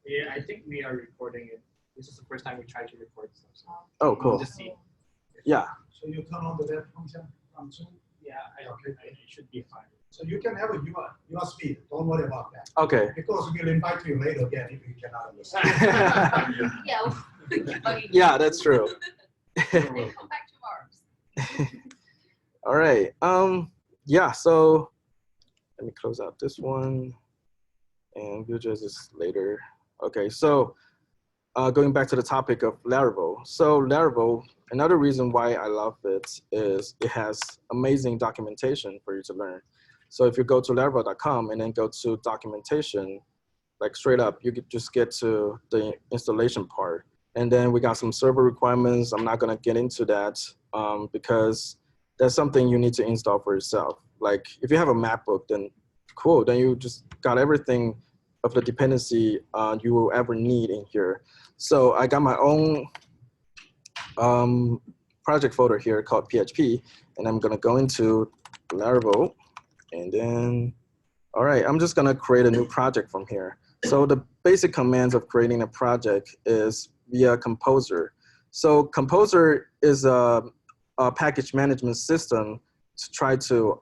Yeah, I think we are recording it. This is the first time we tried to record stuff. So Oh, we'll cool. just see. Yeah. So you turn on the web function from Zoom. Yeah, it should be fine. So you can have your speed. Don't worry about that. Okay. Because we'll invite you later again if you cannot understand. Yeah. Yeah, that's true. They come back tomorrow. All right. Yeah. So let me close out this one, and Vue.js is later. Okay, so going back to the topic of Laravel. So Laravel, another reason why I love it is it has amazing documentation for you to learn. So if you go to laravel.com and then go to documentation, like straight up, you could just get to the installation part. And then we got some server requirements. I'm not gonna get into that because that's something you need to install for yourself. Like if you have a MacBook, then cool, then you just got everything of the dependency you will ever need in here. So I got my own project folder here called PHP, and I'm gonna go into Laravel, and then, all right, I'm just gonna create a new project from here. So the basic commands of creating a project is via Composer. So Composer is a package management system to try to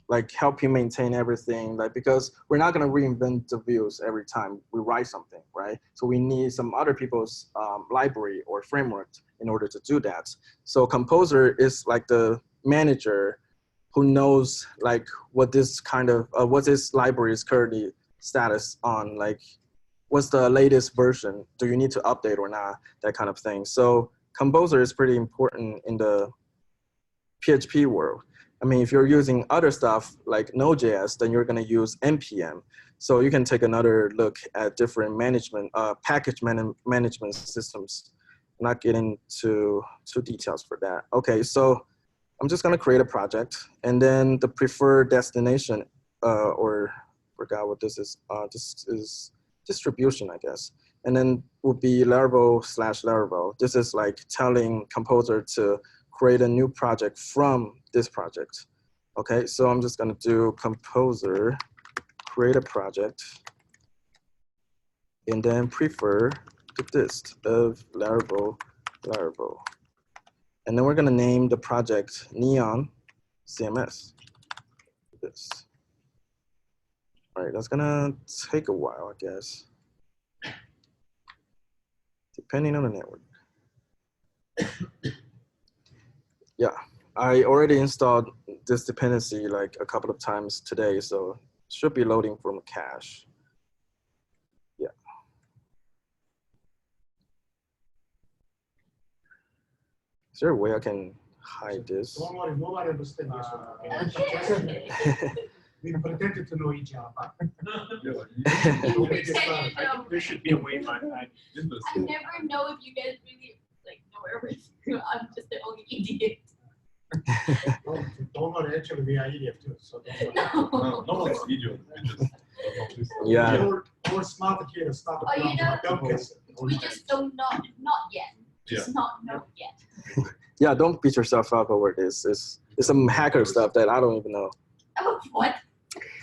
like help you maintain everything, like because we're not going to reinvent the views every time we write something, right? So we need some other people's library or framework in order to do that. So Composer is like the manager who knows like what this kind of what this library is currently status on, like what's the latest version, do you need to update or not, that kind of thing. So Composer is pretty important in the PHP world. I mean, if you're using other stuff like Node.js, then you're going to use NPM. So you can take another look at different management, package management systems. I'm not getting too details for that. Okay, so I'm just going to create a project, and then the preferred destination, or forgot what this is. This is distribution, I guess. And then will be Laravel/Laravel. This is like telling Composer to create a new project from this project. Okay, so I'm just gonna do Composer, create a project, and then prefer the dist of Laravel. And then we're gonna name the project Neon CMS. This. All right, that's gonna take a while, I guess, depending on the network. Yeah, I already installed this dependency like a couple of times today, so it should be loading from cache. Yeah. Is there a way I can hide this? Don't worry, nobody understands this one. Okay? We pretended to know each other. You pretend you know. There should be a way, but I never know if you guys really like know everything. I'm just the only idiot. Don't worry, actually we are idiot too. So don't worry. No. No one's idiot. Yeah. Or smart here, start Oh, you know, dumb kids. we just don't know, not yet. Just not know yet. Yeah, don't beat yourself up over this. It's some hacker stuff that I don't even know. Oh, what?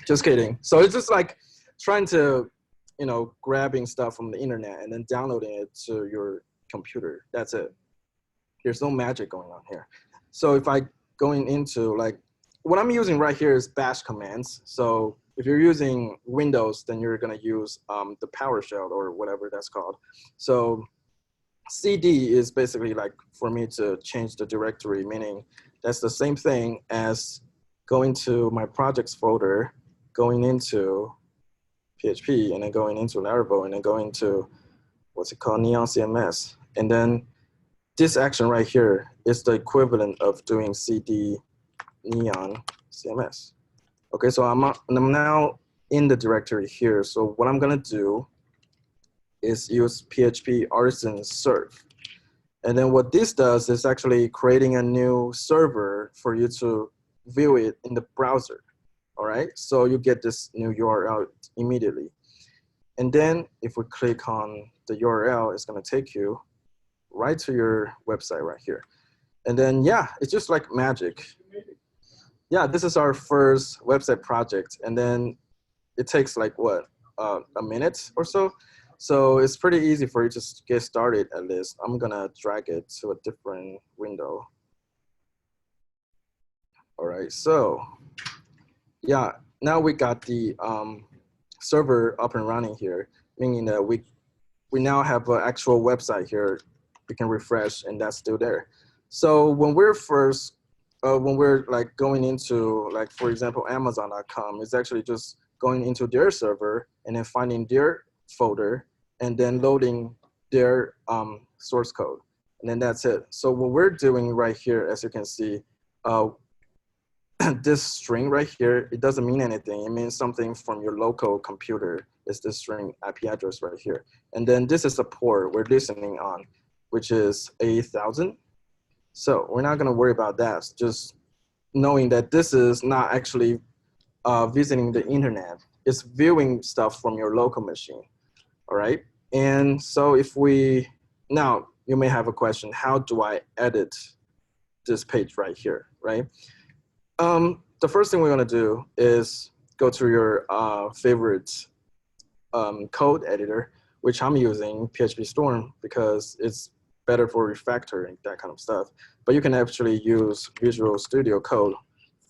Just kidding. So it's just like trying to, you know, grabbing stuff from the internet and then downloading it to your computer. That's it. There's no magic going on here. So if I going into like, what I'm using right here is bash commands. So if you're using Windows, then you're gonna use the PowerShell or whatever that's called. So CD is basically like for me to change the directory, meaning that's the same thing as going to my projects folder, going into PHP, and then going into Laravel, and then going to, what's it called, Neon CMS. And then this action right here is the equivalent of doing CD Neon CMS. Okay, so I'm now in the directory here. So what I'm gonna do is use PHP artisan serve. And then what this does is actually creating a new server for you to view it in the browser. All right, so you get this new URL immediately. And then if we click on the URL, it's gonna take you right to your website right here. And then, yeah, it's just like magic. Yeah, this is our first website project. And then it takes like what, a minute or so. So it's pretty easy for you to get started at least. I'm gonna drag it to a different window. All right, so yeah, now we got the server up and running here, meaning that we now have an actual website here. We can refresh and that's still there. So when we're first when we're like going into like, for example, Amazon.com, it's actually just going into their server and then finding their folder and then loading their source code. And then that's it. So what we're doing right here, as you can see, this string right here, it doesn't mean anything. It means something from your local computer. It's this string IP address right here. And then this is the port we're listening on, which is 8,000. So we're not gonna worry about that. Just knowing that this is not actually visiting the internet. It's viewing stuff from your local machine, all right? And so if we, now you may have a question, how do I edit this page right here, right? The first thing we're gonna do is go to your favorite code editor, which I'm using, PHP Storm, because it's better for refactoring, that kind of stuff. But you can actually use Visual Studio Code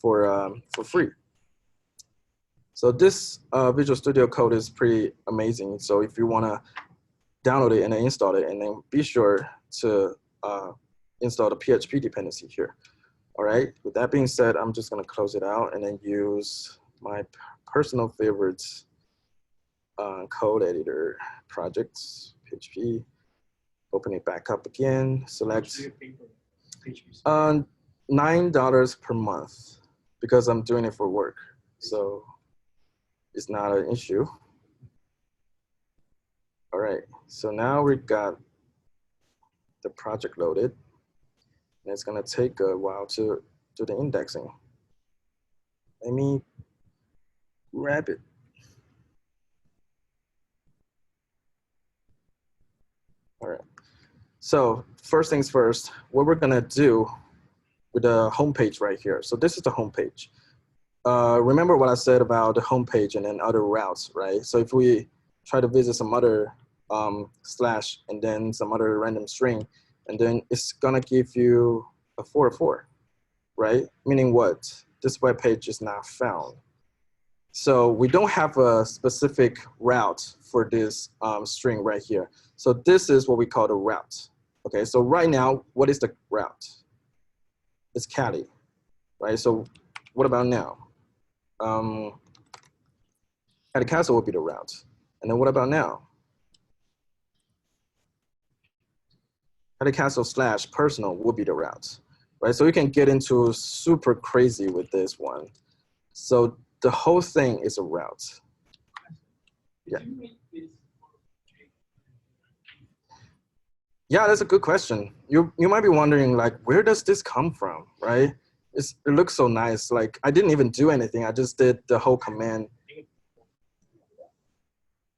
for free. So this Visual Studio Code is pretty amazing. So if you wanna download it and then install it, and then be sure to install the PHP dependency here. All right, with that being said, I'm just gonna close it out and then use my personal favorites code editor projects, PHP, open it back up again, select $9 per month because I'm doing it for work. So it's not an issue. All right, so now we've got the project loaded. And it's gonna take a while to do the indexing. Let me grab it. All right, so first things first, what we're gonna do with the homepage right here. So this is the homepage. Remember what I said about the homepage and then other routes, right? So if we try to visit some other slash and then some other random string, and then it's gonna give you a 404, right? Meaning what? This web page is not found. So we don't have a specific route for this string right here. So this is what we call the route. Okay, so right now, what is the route? It's Cali, right? So what about now? Cali Castle will be the route. And then what about now? Cali Castle / personal will be the route, right? So you can get into super crazy with this one. So the whole thing is a route. Yeah. Yeah, that's a good question. You might be wondering, like, where does this come from, right? It looks so nice. Like, I didn't even do anything. I just did the whole command.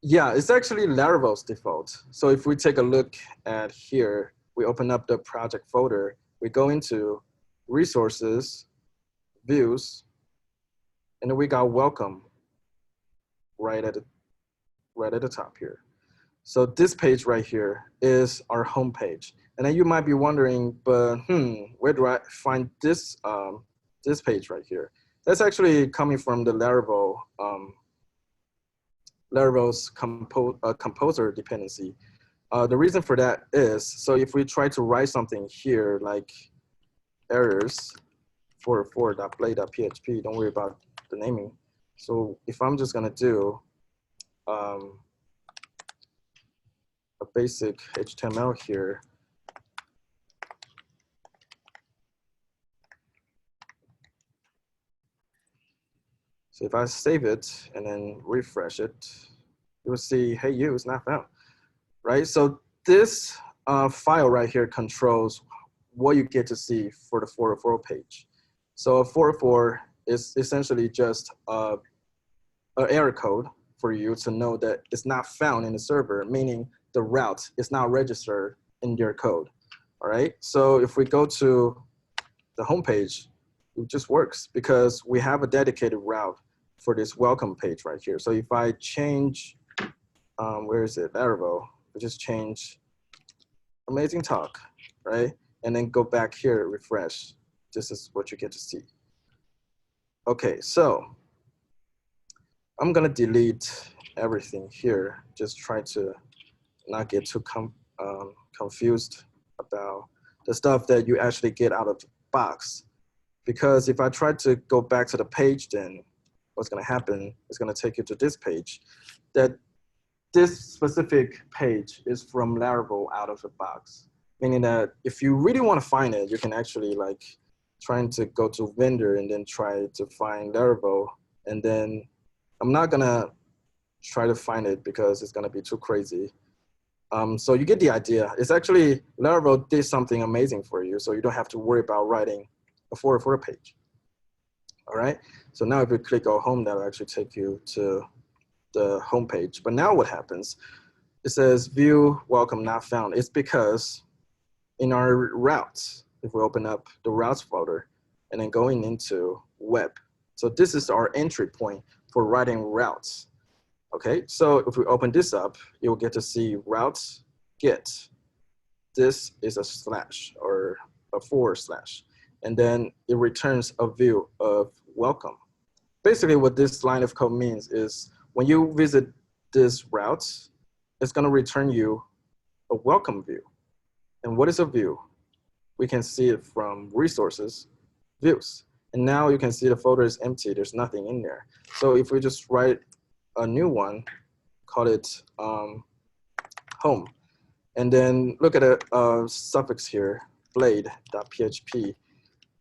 Yeah, it's actually Laravel's default. So if we take a look at here, we open up the project folder, we go into resources, views, and then we got welcome right at the top here. So this page right here is our home page. And then you might be wondering, but where do I find this this page right here? That's actually coming from the Laravel Laravel's composer dependency. The reason for that is, so if we try to write something here like errors 404.play.php, don't worry about the naming. So if I'm just gonna do a basic HTML here, so if I save it and then refresh it, you will see, hey, you is not found, right? So this file right here controls what you get to see for the 404 page. So a 404 is essentially just an error code for you to know that it's not found in the server, meaning the route is not registered in your code, all right? So if we go to the home page, it just works because we have a dedicated route for this welcome page right here. So if I change, where is it, Laravel, I just change amazing talk, right? And then go back here, refresh. This is what you get to see. Okay, so I'm gonna delete everything here. Just try to not get too confused about the stuff that you actually get out of the box. because if I try to go back to the page, then what's going to happen is going to take you to this page. That this specific page is from Laravel out of the box, meaning that if you really want to find it, you can actually like trying to go to vendor and then try to find Laravel. And then I'm not going to try to find it because it's going to be too crazy. So you get the idea. It's actually Laravel did something amazing for you, so you don't have to worry about writing a footer page. All right. So now if you click on home, that'll actually take you to the home page. But now what happens? It says view welcome not found. It's because in our routes, if we open up the routes folder and then going into web. So this is our entry point for writing routes. Okay, so if we open this up, you'll get to see routes get. This is a slash or a /, and then it returns a view of welcome. Basically what this line of code means is when you visit this route, it's gonna return you a welcome view. And what is a view? We can see it from resources, views. And now you can see the folder is empty, there's nothing in there. So if we just write a new one, call it home. And then look at a suffix here, blade.php.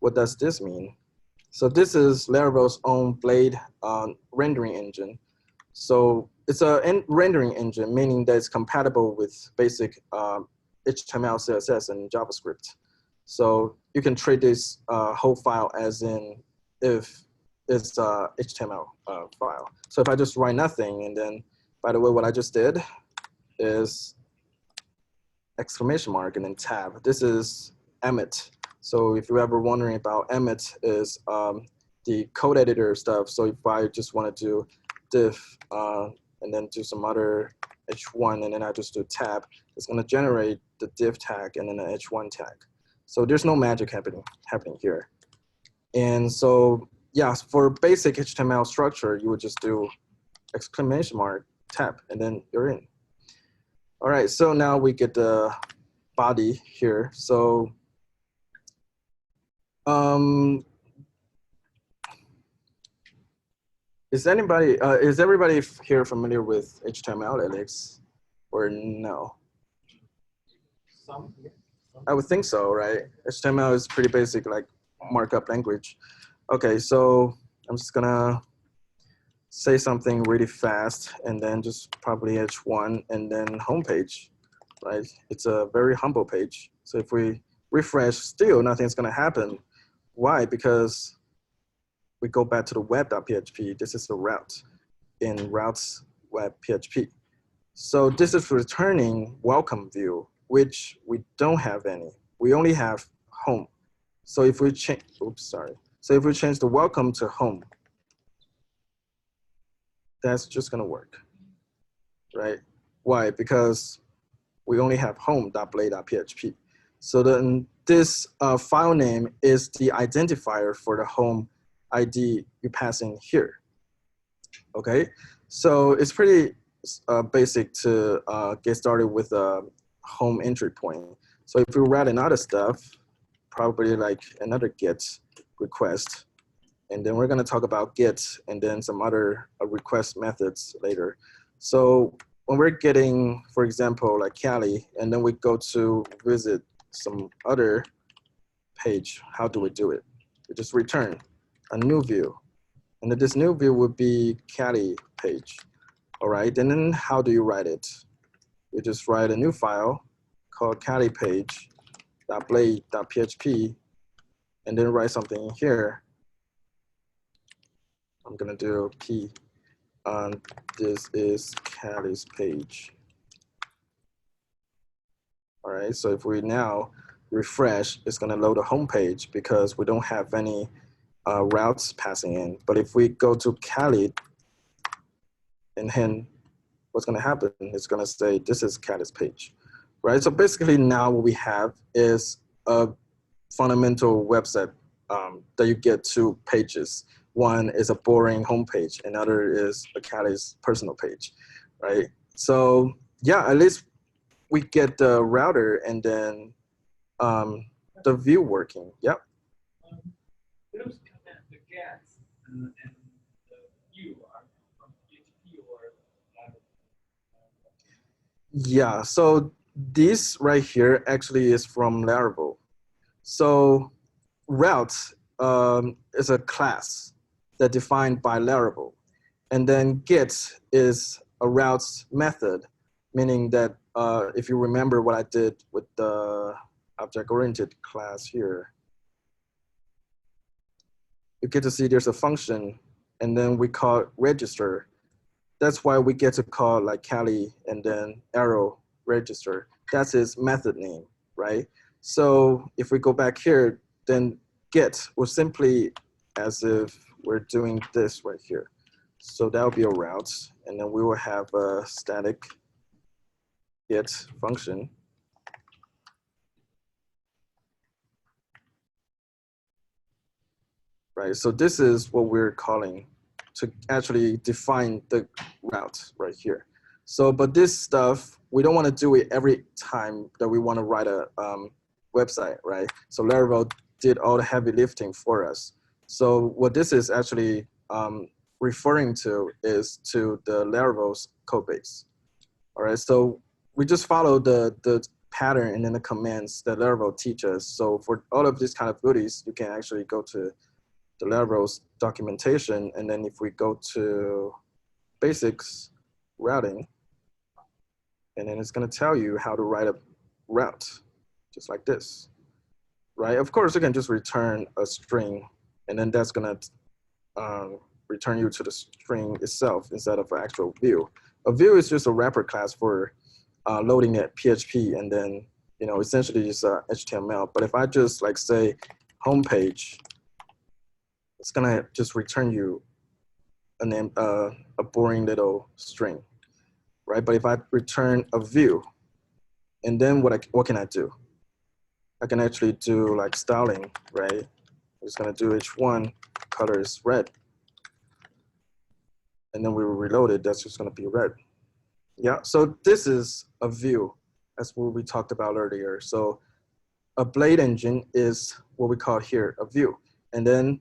What does this mean? So this is Laravel's own Blade rendering engine. So it's a rendering engine, meaning that it's compatible with basic HTML, CSS, and JavaScript. So you can treat this whole file as in if it's a HTML file. So if I just write nothing, and then, by the way, what I just did is exclamation mark and then tab. This is Emmet. So if you're ever wondering about Emmet, is the code editor stuff. So if I just want to do div and then do some other h1 and then I just do tab, it's going to generate the div tag and then the h1 tag. So there's no magic happening here. And so yeah, for basic HTML structure, you would just do exclamation mark, tab, and then you're in. All right, so now we get the body here. So is everybody here familiar with HTML, Alex, or no? Some, yeah. I would think so, right? HTML is pretty basic, like markup language. Okay, so I'm just gonna say something really fast and then just probably h1 and then homepage, right? It's a very humble page. So if we refresh, still nothing's gonna happen. Why? Because we go back to the web.php. This is the route in routes web PHP. So this is returning welcome view, which we don't have any. We only have home. So if we change, oops, sorry. So if we change the welcome to home, that's just gonna work, right? Why? Because we only have home.blade.php. So then this file name is the identifier for the home ID you pass in here, okay? So it's pretty basic to get started with a home entry point. So if we write another stuff, probably like another get request, and then we're gonna talk about get and then some other request methods later. So when we're getting, for example, like Cali, and then we go to visit some other page, how do we do it? We just return a new view. And then this new view would be Cali page, all right? And then how do you write it? You just write a new file called Cali page.blade.php, and then write something here. I'm gonna do p, this is Cali's page. All right, so if we now refresh, it's gonna load a home page because we don't have any routes passing in. But if we go to Cali, and then what's gonna happen? It's gonna say, this is Cali's page, right? So basically now what we have is a fundamental website that you get two pages. One is a boring homepage, another is a Cali's personal page, right? So yeah, at least we get the router and then the view working. Yep. those command, the gets and the view are from PHP or Yeah, so this right here actually is from Laravel. So route is a class that defined by Laravel. And then get is a routes method, meaning that if you remember what I did with the object-oriented class here, you get to see there's a function, and then we call it register. That's why we get to call like Cali and then arrow register. That's its method name, right? So if we go back here, then get was simply as if we're doing this right here. So that will be a route, and then we will have a static get function. Right, so this is what we're calling to actually define the route right here. So, but this stuff, we don't want to do it every time that we want to write a website, right? So Laravel did all the heavy lifting for us. So what this is actually referring to is to the Laravel's code base. All right, so we just follow the pattern and then the commands that Laravel teaches. So for all of these kind of goodies, you can actually go to the Laravel's documentation, and then if we go to basics routing, and then it's going to tell you how to write a route, just like this, right? Of course, you can just return a string, and then that's going to return you to the string itself instead of an actual view. A view is just a wrapper class for loading at PHP, and then essentially just HTML. But if I just like say homepage, it's gonna just return you a boring little string, right? But if I return a view, and then what can I do? I can actually do like styling, right? I'm just gonna do h1, color is red, and then we will reload it. That's just gonna be red. Yeah. So this is a view. That's what we talked about earlier. So a blade engine is what we call here a view, and then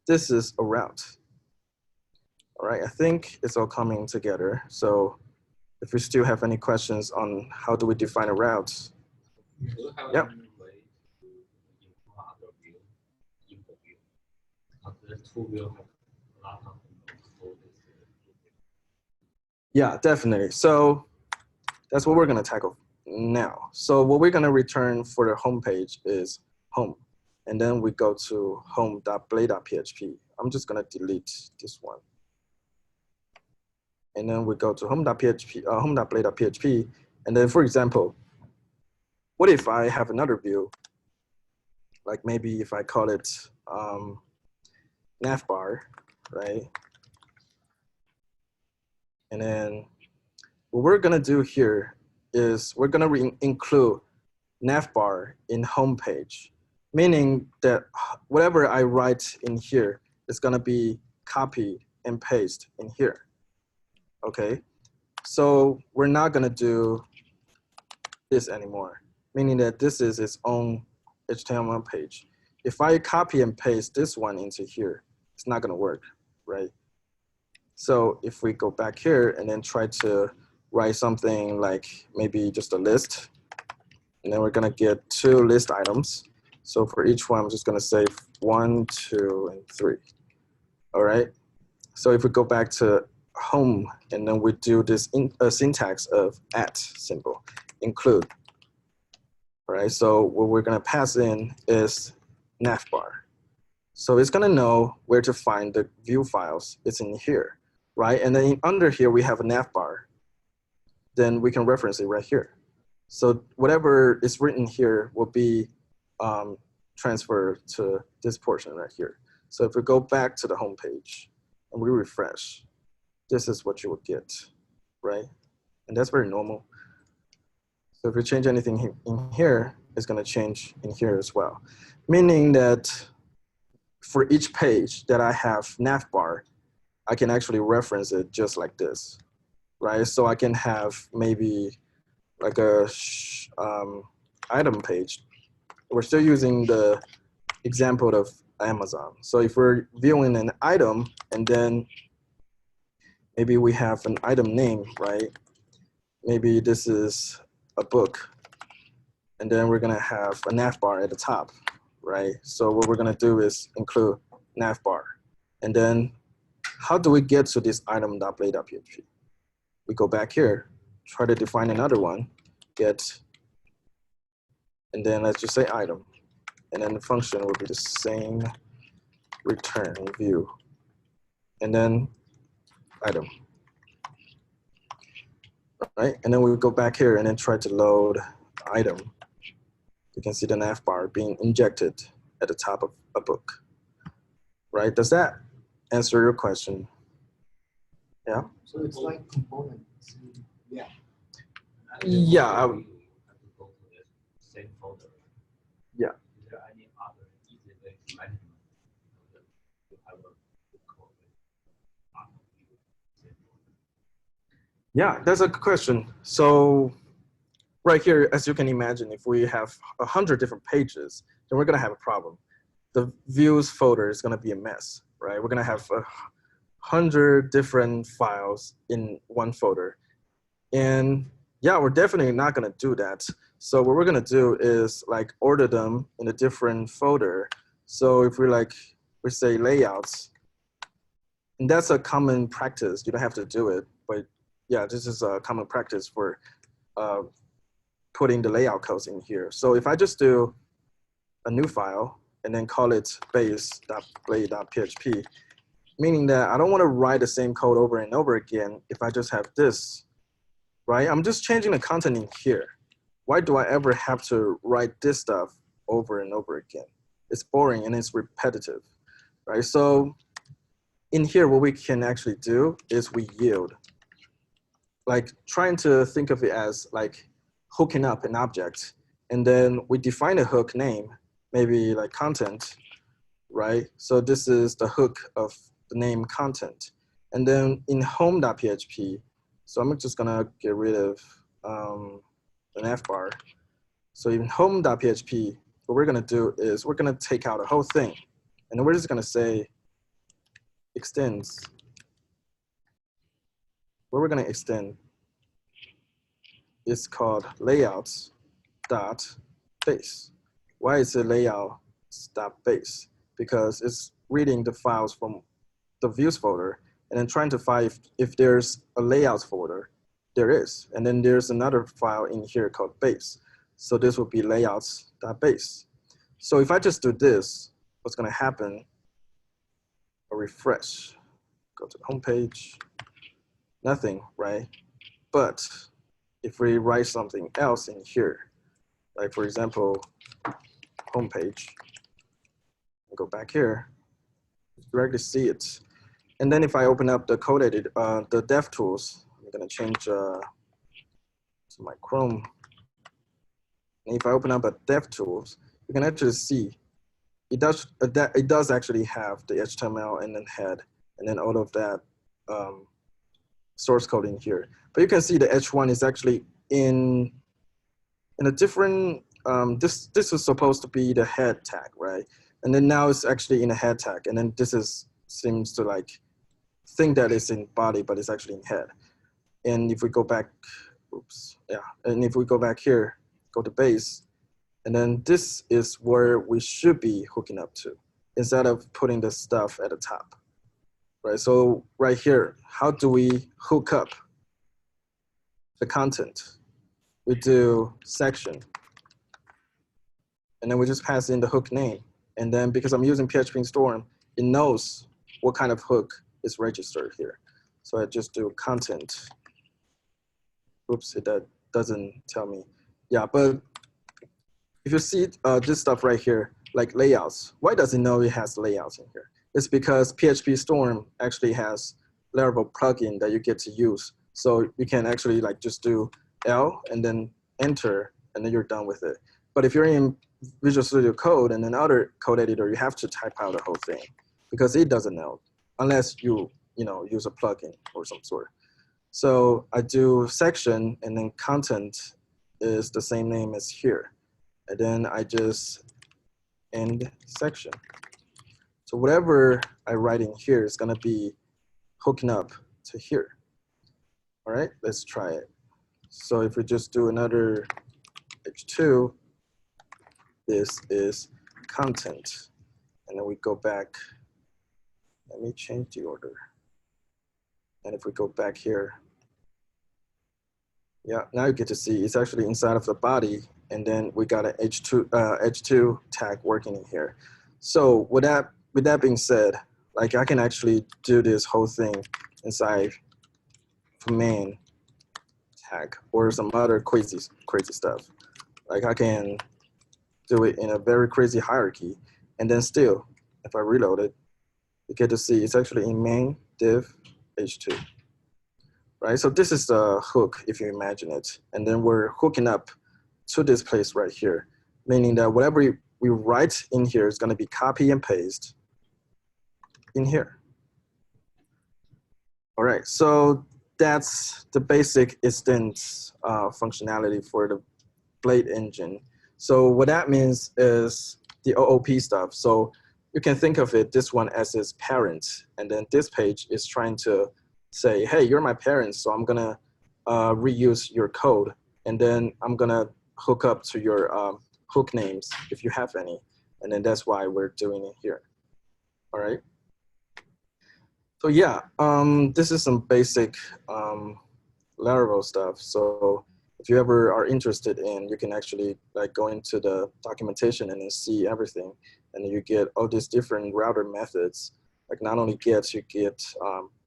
this is a route. All right, I think it's all coming together. So if we still have any questions on how do we define a route? Yep. Yeah, definitely. So that's what we're gonna tackle now. So what we're gonna return for the home page is home. And then we go to home.blade.php. I'm just gonna delete this one. And then we go to home.php, home.blade.php. And then for example, what if I have another view? Like maybe if I call it navbar, right? And then what we're gonna do here is we're gonna include navbar in homepage, meaning that whatever I write in here is gonna be copied and pasted in here, okay? So we're not gonna do this anymore, meaning that this is its own HTML page. If I copy and paste this one into here, it's not gonna work, right? So if we go back here and then try to write something like maybe just a list, and then we're gonna get 2 list items. So for each one, I'm just gonna say 1, 2, and 3. All right. So if we go back to home, and then we do this syntax of @ symbol, include. All right. So what we're gonna pass in is navbar. So it's gonna know where to find the view files. It's in here, right? And then under here we have a navbar. Then we can reference it right here. So whatever is written here will be transferred to this portion right here. So if we go back to the home page and we refresh, this is what you would get, right? And that's very normal. So if we change anything in here, it's gonna change in here as well. Meaning that for each page that I have navbar, I can actually reference it just like this, right? So I can have maybe like a item page. We're still using the example of Amazon. So if we're viewing an item and then maybe we have an item name, right? Maybe this is a book, and then we're gonna have a nav bar at the top, right? So what we're gonna do is include nav bar. And then how do we get to this item.play.php? We go back here, try to define another one, get, and then let's just say item. And then the function will be the same return view. And then item. Right? And then we go back here and then try to load item. You can see the nav bar being injected at the top of a book. Right? Does that answer your question? Yeah? So it's like components. Yeah. Yeah. You have to go to the same folder. Yeah. Is there any other easy way to manage it? You have a good code with Yeah, that's a good question. So right here, as you can imagine, if we have 100 different pages, then we're gonna have a problem. The views folder is gonna be a mess, right? We're gonna have 100 different files in one folder. And yeah, we're definitely not gonna do that. So what we're gonna do is like order them in a different folder. So if we say layouts, and that's a common practice. You don't have to do it, but yeah, this is a common practice for putting the layout codes in here. So if I just do a new file and then call it base.play.php, meaning that I don't want to write the same code over and over again if I just have this, right? I'm just changing the content in here. Why do I ever have to write this stuff over and over again? It's boring and it's repetitive, right? So in here, what we can actually do is we yield. Like trying to think of it as like hooking up an object, and then we define a hook name, maybe like content, right? So this is the hook of the name content. And then in home.php, so I'm just gonna get rid of an F bar. So in home.php, what we're gonna do is we're gonna take out a whole thing, and then we're just gonna say extends. What we're gonna extend is called layouts.base. Why is it layouts.base? Because it's reading the files from the views folder and then trying to find if there's a layouts folder. There is. And then there's another file in here called base. So this will be layouts.base. So if I just do this, what's going to happen? A refresh. Go to the home page. Nothing, right? But if we write something else in here, like for example, homepage, go back here, directly see it. And then if I open up the code edit, the dev tools, I'm gonna change to my Chrome. And if I open up a dev tools, you can actually see it does actually have the HTML and then head, and then all of that source code in here. But you can see the H1 is actually in a different, this was supposed to be the head tag, right? And then now it's actually in a head tag. And then this seems to like think that it's in body, but it's actually in head. And if we go back, oops, yeah. And if we go back here, go to base, and then this is where we should be hooking up to instead of putting the stuff at the top, right? So right here, how do we hook up the content? We do section, and then we just pass in the hook name. And then because I'm using PHP Storm, it knows what kind of hook is registered here. So I just do content. Oops, that doesn't tell me. Yeah, but if you see this stuff right here, like layouts, why does it know it has layouts in here? It's because PHP Storm actually has Laravel plugin that you get to use. So you can actually like just do L and then enter, and then you're done with it. But if you're in Visual Studio Code and another code editor, you have to type out the whole thing because it doesn't know unless you use a plugin or some sort. So I do section, and then content is the same name as here. And then I just end section. So whatever I write in here is gonna be hooking up to here. All right, let's try it. So if we just do another H2, this is content. And then we go back. Let me change the order. And if we go back here, yeah, now you get to see it's actually inside of the body, and then we got an H2 tag working in here. So with that being said, like I can actually do this whole thing inside of main tag or some other crazy stuff. Like I can do it in a very crazy hierarchy, and then still, if I reload it, you get to see it's actually in main div H2. Right, so this is the hook, if you imagine it. And then we're hooking up to this place right here, meaning that whatever we write in here is gonna be copy and paste in here. All right, so that's the basic instance functionality for the Blade engine. So what that means is the OOP stuff. So you can think of it, this one as its parent, and then this page is trying to say, hey, you're my parents, so I'm gonna reuse your code, and then I'm gonna hook up to your hook names if you have any, and then that's why we're doing it here. All right. So yeah, this is some basic Laravel stuff. So if you ever are interested in, you can actually like go into the documentation and then see everything, and then you get all these different router methods. Like not only get, you get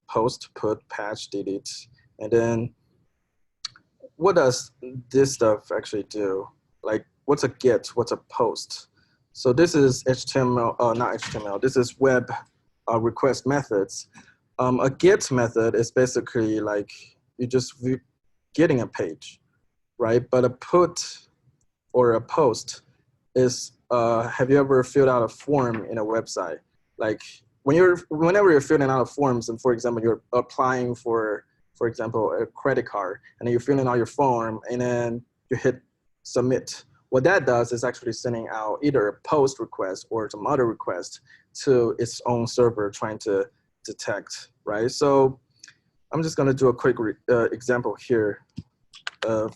post, put, patch, delete, and then what does this stuff actually do? Like what's a get, what's a post? So this is HTML, not HTML, this is web request methods. A get method is basically like you just getting a page, right? But a put or a post is, have you ever filled out a form in a website? Like whenever you're filling out forms, and for example, you're applying for example, a credit card, and then you're filling out your form, and then you hit submit. What that does is actually sending out either a post request or some other request to its own server trying to detect, right? So I'm just gonna do a quick example here of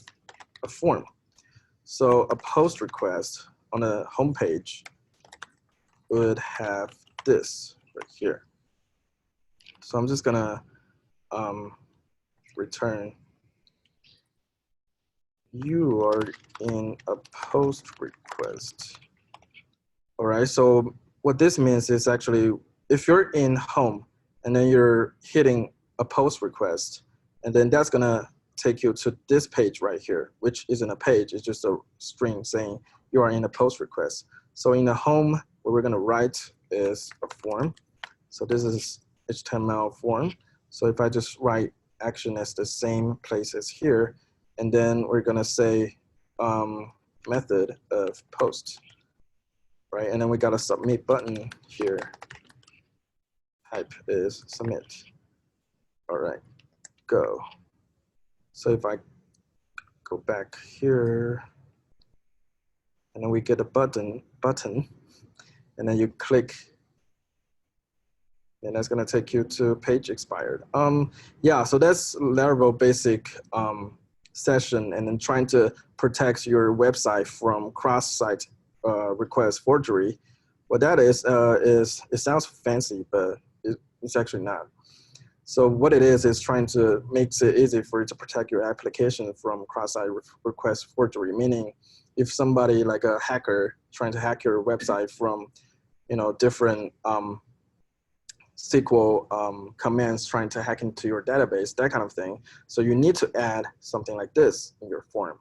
a form. So a post request on a home page would have this right here. So I'm just gonna return, you are in a post request. All right, so what this means is actually, if you're in home and then you're hitting a post request, and then that's gonna take you to this page right here, which isn't a page, it's just a string saying you are in a post request. So in the home, what we're gonna write is a form. So this is HTML form. So if I just write action as the same place as here, and then we're gonna say method of post, right? And then we got a submit button here. Type is submit. All right, go. So if I go back here, and then we get a button, and then you click, and that's gonna take you to page expired. Yeah, so that's Laravel basic session, and then trying to protect your website from cross-site request forgery. What that is it sounds fancy, but it's actually not. So what it is trying to make it easy for you to protect your application from cross-site request forgery, meaning if somebody like a hacker trying to hack your website from, you know, different SQL commands trying to hack into your database, that kind of thing. So you need to add something like this in your form.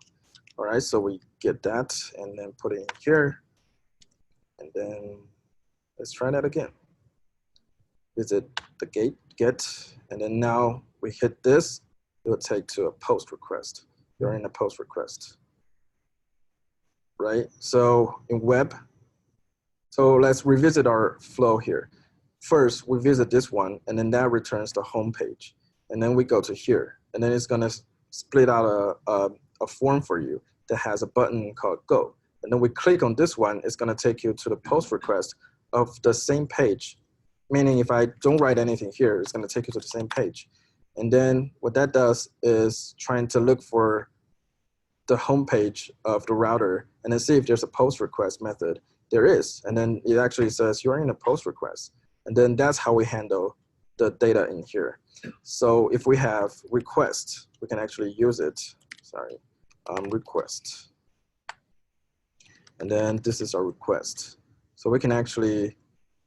All right, so we get that and then put it in here. And then let's try that again. Visit the get, and then now we hit this, it will take to a post request. You're in a post request, right? So in web, so let's revisit our flow here. First, we visit this one, and then that returns the home page. And then we go to here, and then it's gonna split out a form for you that has a button called go. And then we click on this one, it's gonna take you to the post request of the same page, meaning if I don't write anything here, it's going to take you to the same page. And then what that does is trying to look for the home page of the router and then see if there's a post request method. There is, and then it actually says you're in a post request. And then that's how we handle the data in here. So if we have request, we can actually use it, sorry, request. And then this is our request. So we can actually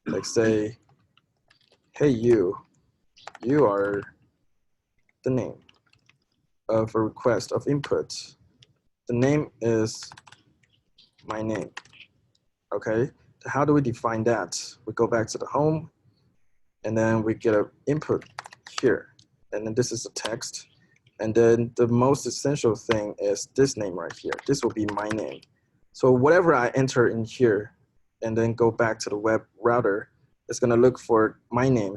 like say, hey, you are the name of a request of input. The name is my name, okay? How do we define that? We go back to the home, and then we get an input here. And then this is the text. And then the most essential thing is this name right here. This will be my name. So whatever I enter in here and then go back to the web router, it's gonna look for my name.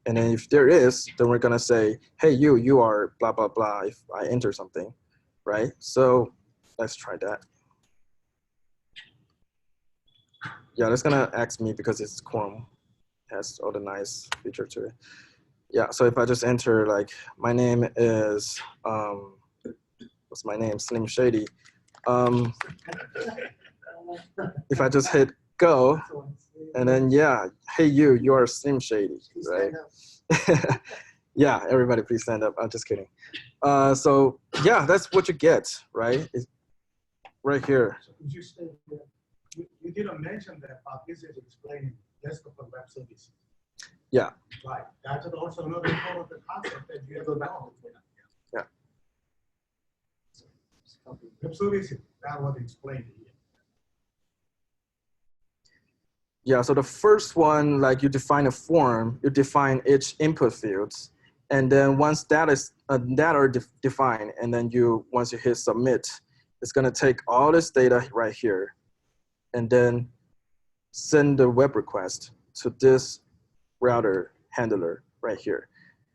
And then if there is, then we're gonna say, hey, you are blah, blah, blah, if I enter something, right? So let's try that. Yeah, that's gonna ask me because it's Chrome, has all the nice feature to it. Yeah, so if I just enter like, my name is, what's my name, Slim Shady. If I just hit go, and then yeah, hey you are Slim Shady, right? Yeah, everybody please stand up, I'm just kidding. So yeah, that's what you get, right? It's right here. So could you say that you didn't mention that part, this is explaining desktop and web services. Yeah. Right, that's also another part of the concept that you have to know. Yeah. Web services, that was explained here. Yeah, so the first one, like you define a form, you define each input fields, and then once that is defined, and then once you hit submit, it's gonna take all this data right here, and then send the web request to this router handler right here.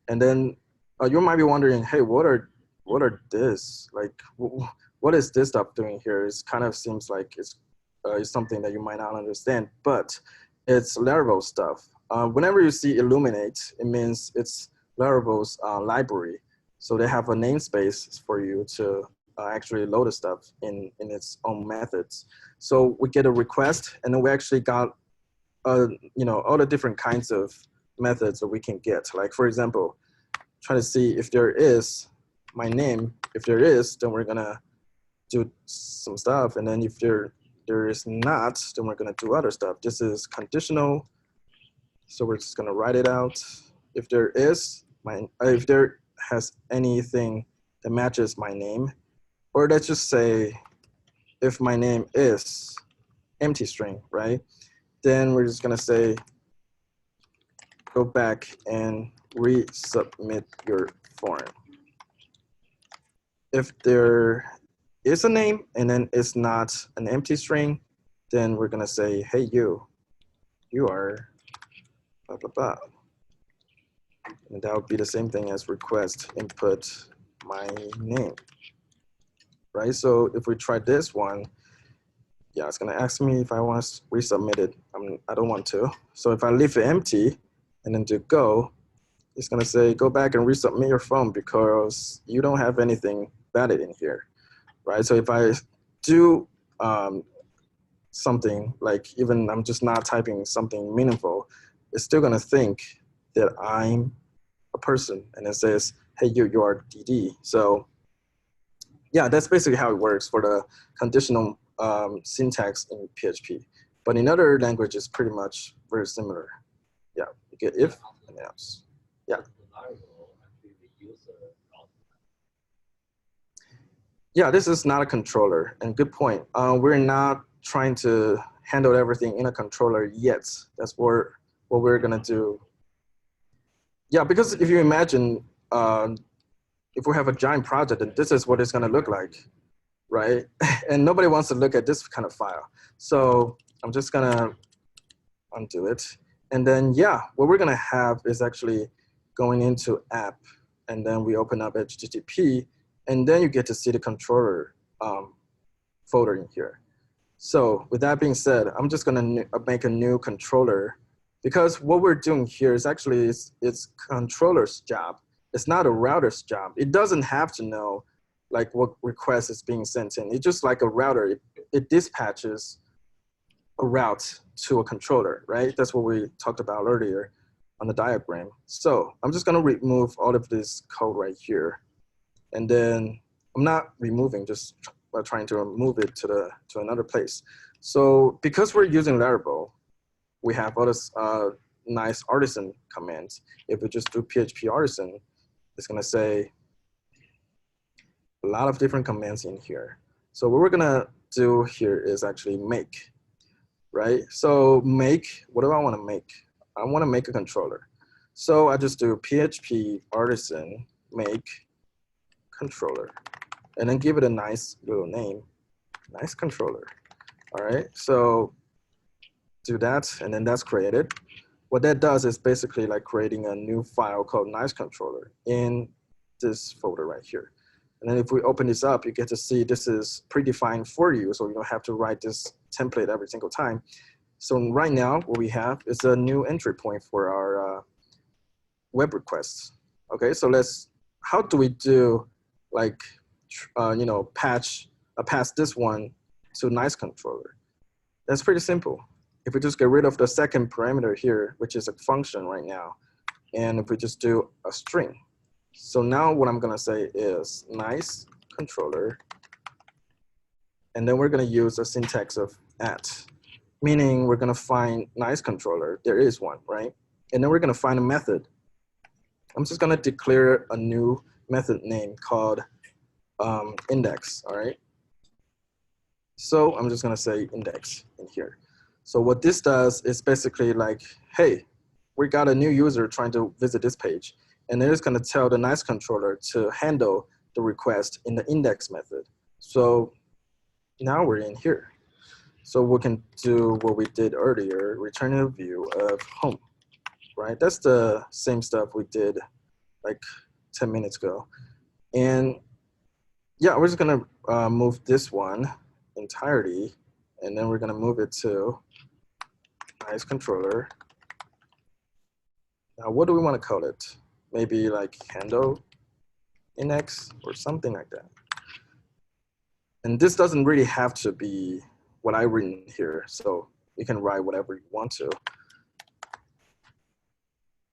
And then you might be wondering, hey, what are this? Like, what is this stuff doing here? It kind of seems like it's something that you might not understand, but it's Laravel stuff. Whenever you see Illuminate, it means it's Laravel's library. So they have a namespace for you to actually load the stuff in its own methods. So we get a request, and then we actually got all the different kinds of methods that we can get. Like for example, try to see if there is my name. If there is, then we're gonna do some stuff, and then if there is not, then we're gonna do other stuff. This is conditional, so we're just gonna write it out. If there is if there has anything that matches my name, or let's just say if my name is empty string, right? Then we're just gonna say, go back and resubmit your form. If there is a name and then it's not an empty string, then we're gonna say, hey, you are blah, blah, blah. And that would be the same thing as request input my name, right? So if we try this one, yeah, it's gonna ask me if I want to resubmit it. I don't want to. So if I leave it empty and then do go, it's gonna say, go back and resubmit your form because you don't have anything valid in here, right? So if I do something like even I'm just not typing something meaningful, it's still gonna think that I'm a person, and it says, hey, you are DD. So yeah, that's basically how it works for the conditional syntax in PHP. But in other languages, pretty much very similar. Yeah, you get if and else. Yeah. Yeah, this is not a controller, and good point. We're not trying to handle everything in a controller yet. That's what we're gonna do. Yeah, because if you imagine, if we have a giant project, then this is what it's gonna look like, right? And nobody wants to look at this kind of file. So I'm just gonna undo it. And then, yeah, what we're gonna have is actually going into app, and then we open up HTTP, and then you get to see the controller folder in here. So with that being said, I'm just gonna make a new controller, because what we're doing here is actually it's controller's job. It's not a router's job. It doesn't have to know like what request is being sent in. It's just like a router. It dispatches a route to a controller, right? That's what we talked about earlier on the diagram. So I'm just gonna remove all of this code right here. And then I'm not removing, just trying to move it to another place. So because we're using Laravel, we have all this nice artisan commands. If we just do PHP artisan, it's gonna say a lot of different commands in here. So what we're gonna do here is actually make, right? So make, what do I wanna make? I wanna make a controller. So I just do PHP artisan make controller, and then give it a nice little name, nice controller. All right, so do that, and then that's created. What that does is basically like creating a new file called nice controller in this folder right here. And then if we open this up, you get to see this is predefined for you, so you don't have to write this template every single time. So right now, what we have is a new entry point for our web requests. Okay, so how do we do like, you know, pass this one to nice controller? That's pretty simple. If we just get rid of the second parameter here, which is a function right now, and if we just do a string. So now what I'm gonna say is nice controller, and then we're gonna use a syntax of at, meaning we're gonna find nice controller, there is one, right? And then we're gonna find a method. I'm just gonna declare a new method name called index, all right? So I'm just gonna say index in here. So what this does is basically like, hey, we got a new user trying to visit this page, and then it's gonna tell the nice controller to handle the request in the index method. So now we're in here. So we can do what we did earlier, returning a view of home, right? That's the same stuff we did like 10 minutes ago. And yeah, we're just gonna move this one entirety, and then we're gonna move it to nice controller. Now, what do we want to call it? Maybe like handle index or something like that. And this doesn't really have to be what I written here, so you can write whatever you want to.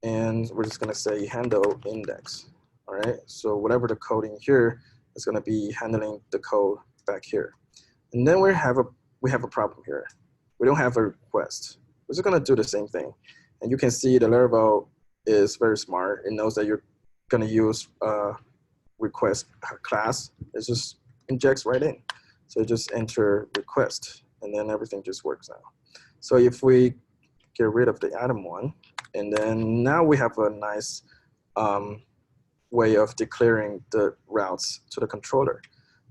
And we're just gonna say handle index, all right? So whatever the code in here is gonna be handling the code back here. And then we have a problem here. We don't have a request. We're just gonna do the same thing. And you can see the Laravel is very smart. It knows that you're gonna use request class. It just injects right in. So you just enter request, and then everything just works now. So if we get rid of the item one, and then now we have a nice way of declaring the routes to the controller.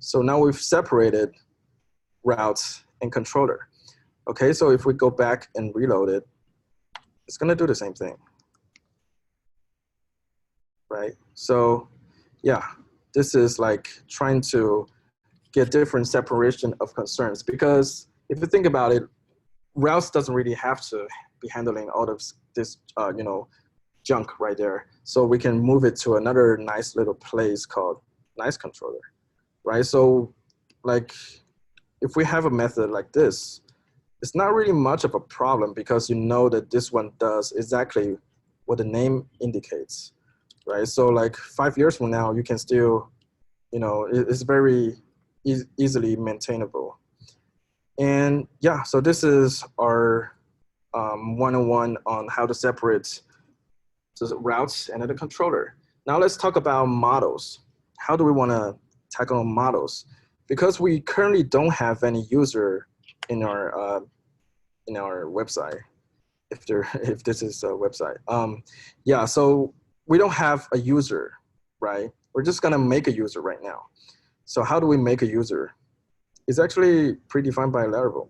So now we've separated routes and controller. Okay, so if we go back and reload it, it's gonna do the same thing, right? So yeah, this is like trying to get different separation of concerns, because if you think about it, routes doesn't really have to be handling all of this, you know, junk right there. So we can move it to another nice little place called nice controller, right? So like, if we have a method like this, it's not really much of a problem, because you know that this one does exactly what the name indicates, right? So like 5 years from now, you can still, you know, it's very easily maintainable. And yeah, so this is our 101 on how to separate the routes and the controller. Now let's talk about models. How do we want to tackle models? Because we currently don't have any user in our website, if this is a website. Yeah, so we don't have a user, right? We're just gonna make a user right now. So how do we make a user? It's actually predefined by Laravel,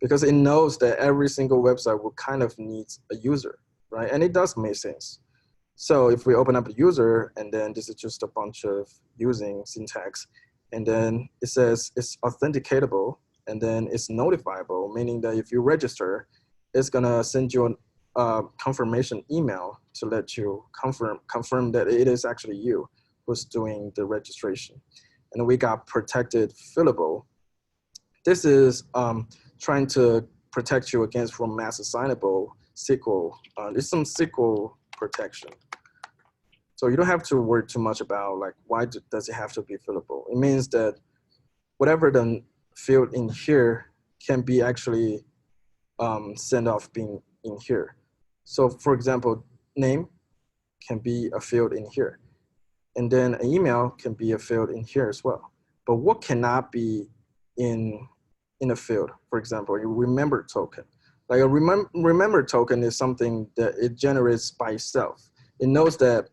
because it knows that every single website will kind of needs a user, right? And it does make sense. So if we open up a user, and then this is just a bunch of using syntax, and then it says it's authenticatable, and then it's notifiable, meaning that if you register, it's gonna send you a confirmation email to let you confirm that it is actually you who's doing the registration. And we got protected fillable. This is trying to protect you against from mass assignable SQL. There's some SQL protection. So you don't have to worry too much about like, why does it have to be fillable? It means that whatever the field in here can be actually sent off being in here. So for example, name can be a field in here. And then an email can be a field in here as well. But what cannot be in a field? For example, a remember token. Like a remember token is something that it generates by itself. It knows that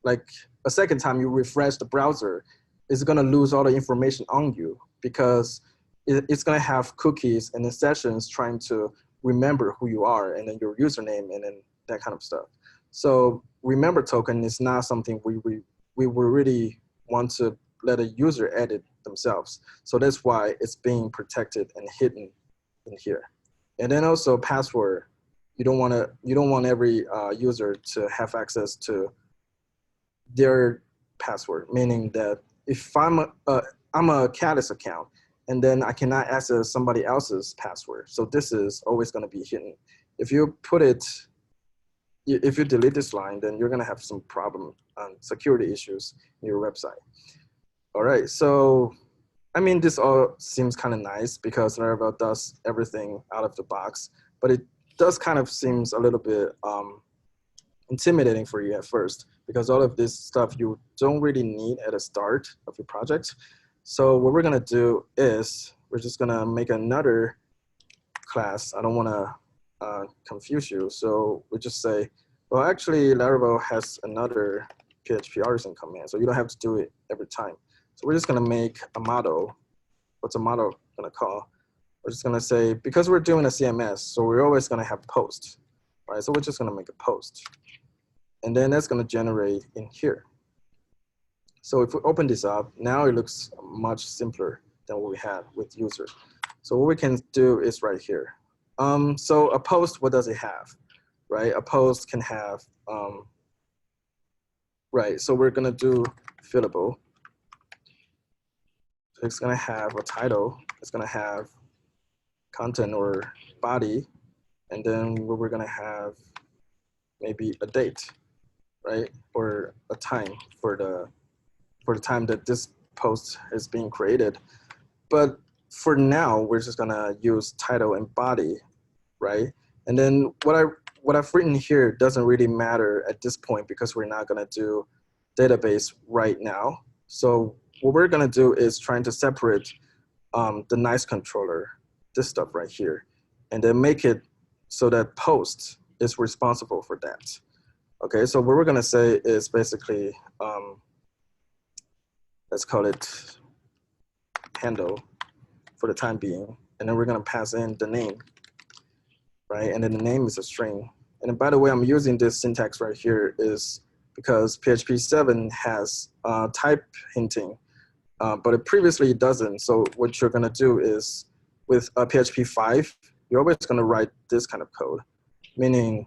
like a second time you refresh the browser, it's gonna lose all the information on you because it's gonna have cookies and then sessions trying to remember who you are and then your username and then that kind of stuff. So remember token is not something we really want to let a user edit themselves. So that's why it's being protected and hidden in here. And then also password. You don't want every user to have access to their password, meaning that if I'm a Cali account and then I cannot access somebody else's password. So this is always going to be hidden. If you delete this line, then you're going to have some problem on security issues in your website. All right, so I mean, this all seems kind of nice because Laravel does everything out of the box, but it does kind of seems a little bit intimidating for you at first because all of this stuff you don't really need at the start of your project. So what we're gonna do is we're just gonna make another class. I don't wanna confuse you. So we just say, well, actually Laravel has another PHP artisan command, so you don't have to do it every time. So we're just gonna make a model. What's a model gonna call? We're just gonna say, because we're doing a CMS, so we're always gonna have post, right? So we're just gonna make a post. And then that's gonna generate in here. So if we open this up, now it looks much simpler than what we had with user. So what we can do is right here. So a post, what does it have, right? A post can have, right, so we're gonna do fillable. It's gonna have a title, it's gonna have content or body, and then we're gonna have maybe a date, right? Or a time for the time that this post is being created. But for now, we're just gonna use title and body, right? And then what I've written here doesn't really matter at this point because we're not gonna do database right now. So what we're gonna do is trying to separate the nice controller, this stuff right here, and then make it so that post is responsible for that. Okay, so what we're gonna say is basically, let's call it handle for the time being, and then we're gonna pass in the name, right? And then the name is a string. And then by the way, I'm using this syntax right here is because PHP 7 has type hinting, but it previously doesn't. So what you're gonna do is with PHP 5, you're always gonna write this kind of code, meaning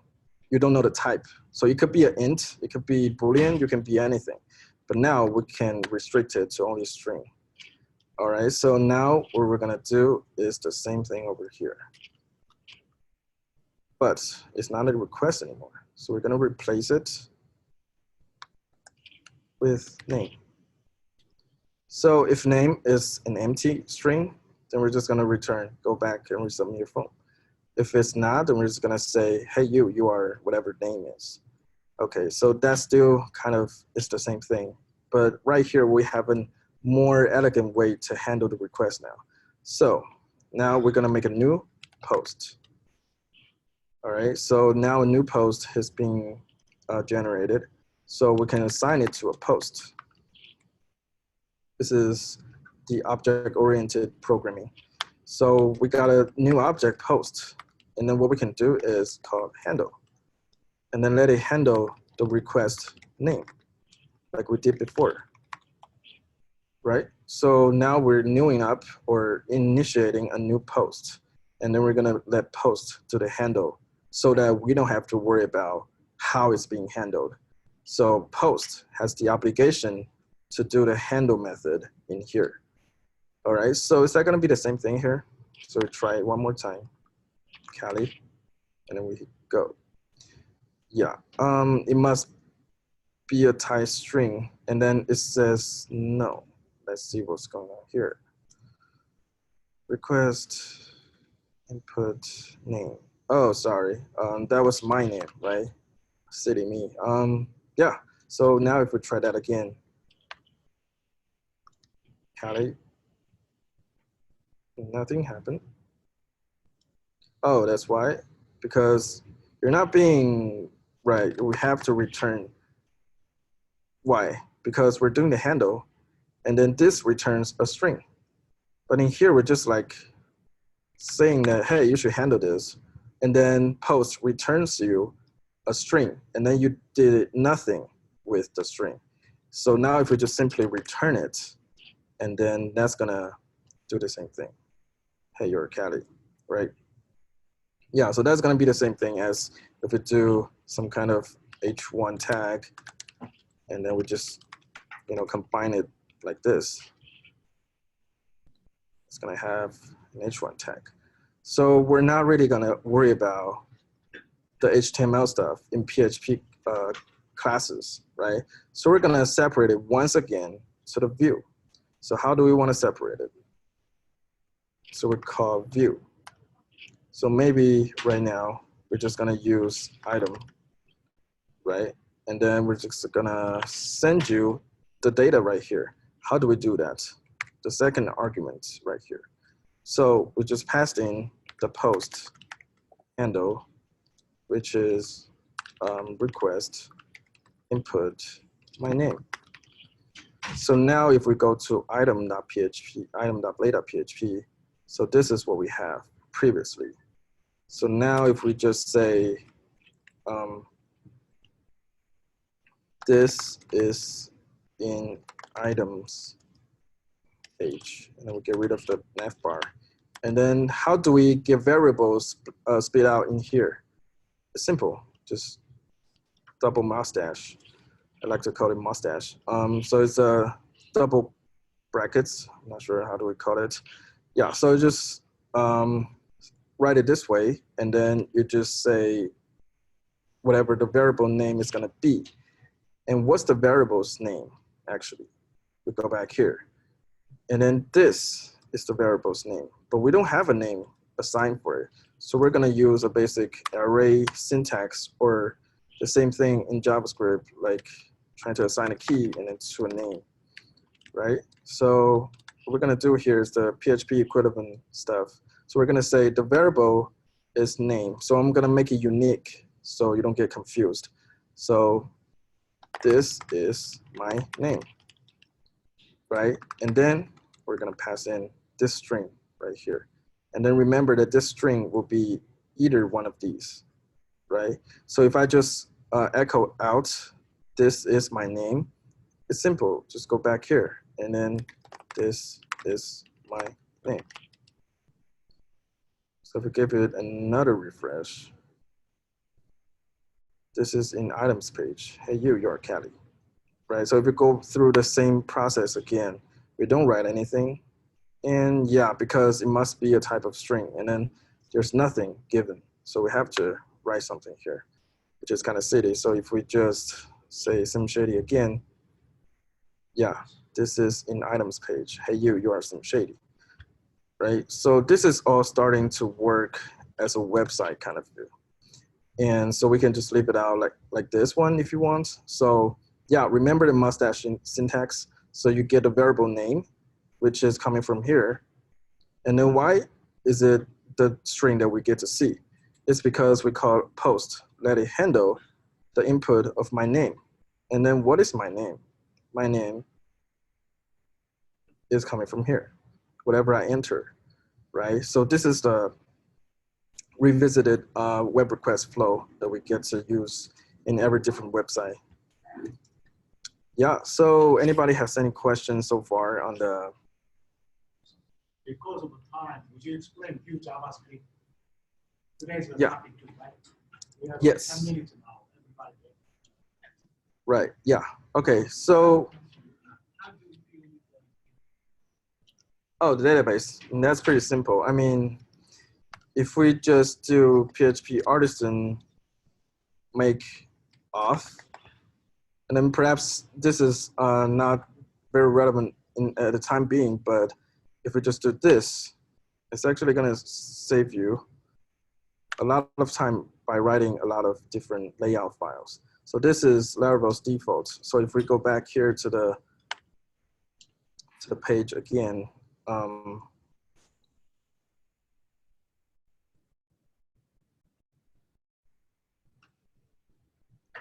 you don't know the type. So it could be an int, it could be Boolean, you can be anything. But now we can restrict it to only string. All right, so now what we're gonna do is the same thing over here. But it's not a request anymore. So we're gonna replace it with name. So if name is an empty string, then we're just gonna return, go back and resubmit your form. If it's not, then we're just gonna say, hey, you are whatever name is. Okay, so that's still kind of, it's the same thing. But right here, we have a more elegant way to handle the request now. So now we're gonna make a new post. All right, so now a new post has been generated. So we can assign it to a post. This is the object-oriented programming. So we got a new object post. And then what we can do is call handle. And then let it handle the request name like we did before, right? So now we're newing up or initiating a new post. And then we're gonna let post to the handle so that we don't have to worry about how it's being handled. So post has the obligation to do the handle method in here. All right, so is that gonna be the same thing here? So we try it one more time, Cali, and then we go. Yeah, it must be a type string, and then it says no. Let's see what's going on here. Request input name. Oh, sorry, that was my name, right? City me. Yeah, so now if we try that again, Cali, nothing happened. Oh, that's why, because you're not being right. We have to return. Why? Because we're doing the handle, and then this returns a string. But in here, we're just like saying that, hey, you should handle this. And then post returns you a string, and then you did nothing with the string. So now if we just simply return it, and then that's gonna do the same thing. Hey, you're a Cali, right? Yeah, so that's gonna be the same thing as if we do some kind of h1 tag, and then we just, combine it like this. It's gonna have an h1 tag. So we're not really gonna worry about the HTML stuff in PHP classes, right? So we're gonna separate it once again to the view. So how do we wanna separate it? So we call view. So maybe right now, we're just gonna use item, right? And then we're just gonna send you the data right here. How do we do that? The second argument right here. So we just passed in the post handle, which is request input my name. So now if we go to item.php, item.play.php, so this is what we have previously. So now if we just say, this is in items page, and then we get rid of the nav bar. And then how do we get variables spit out in here? It's simple, just double mustache. I like to call it mustache. So it's a double brackets. I'm not sure how do we call it. Yeah, so just write it this way, and then you just say whatever the variable name is gonna be. And what's the variable's name, actually? We go back here. And then this is the variable's name, but we don't have a name assigned for it. So we're gonna use a basic array syntax, or the same thing in JavaScript, like trying to assign a key and then to a name, right? So what we're gonna do here is the PHP equivalent stuff. So we're gonna say the variable is name. So I'm gonna make it unique so you don't get confused. So this is my name, right? And then we're gonna pass in this string right here. And then remember that this string will be either one of these, right? So if I just echo out, this is my name, it's simple, just go back here. And then this is my name. So if we give it another refresh, this is in items page. Hey, you're Cali, right? So if we go through the same process again, we don't write anything. And yeah, because it must be a type of string, and then there's nothing given. So we have to write something here, which is kind of silly. So if we just say SimShady again, yeah, this is in items page. Hey, you are SimShady, right? So this is all starting to work as a website kind of view. And so we can just leave it out like this one if you want. So yeah, remember the mustache syntax. So you get a variable name, which is coming from here. And then why is it the string that we get to see? It's because we call post, let it handle the input of my name. And then what is my name? My name is coming from here, whatever I enter, right? So this is the revisited web request flow that we get to use in every different website. Yeah, so anybody has any questions so far on the? Because of time, would you explain Vue JavaScript? Today's the Yeah. topic too, right? We have Yes. 10 minutes now. Everybody. Right, yeah. Okay, so, How do you feel oh, the database, and that's pretty simple. I mean, if we just do PHP artisan make auth, and then perhaps this is not very relevant at the time being, but if we just do this, it's actually gonna save you a lot of time by writing a lot of different layout files. So this is Laravel's default. So if we go back here to the page again,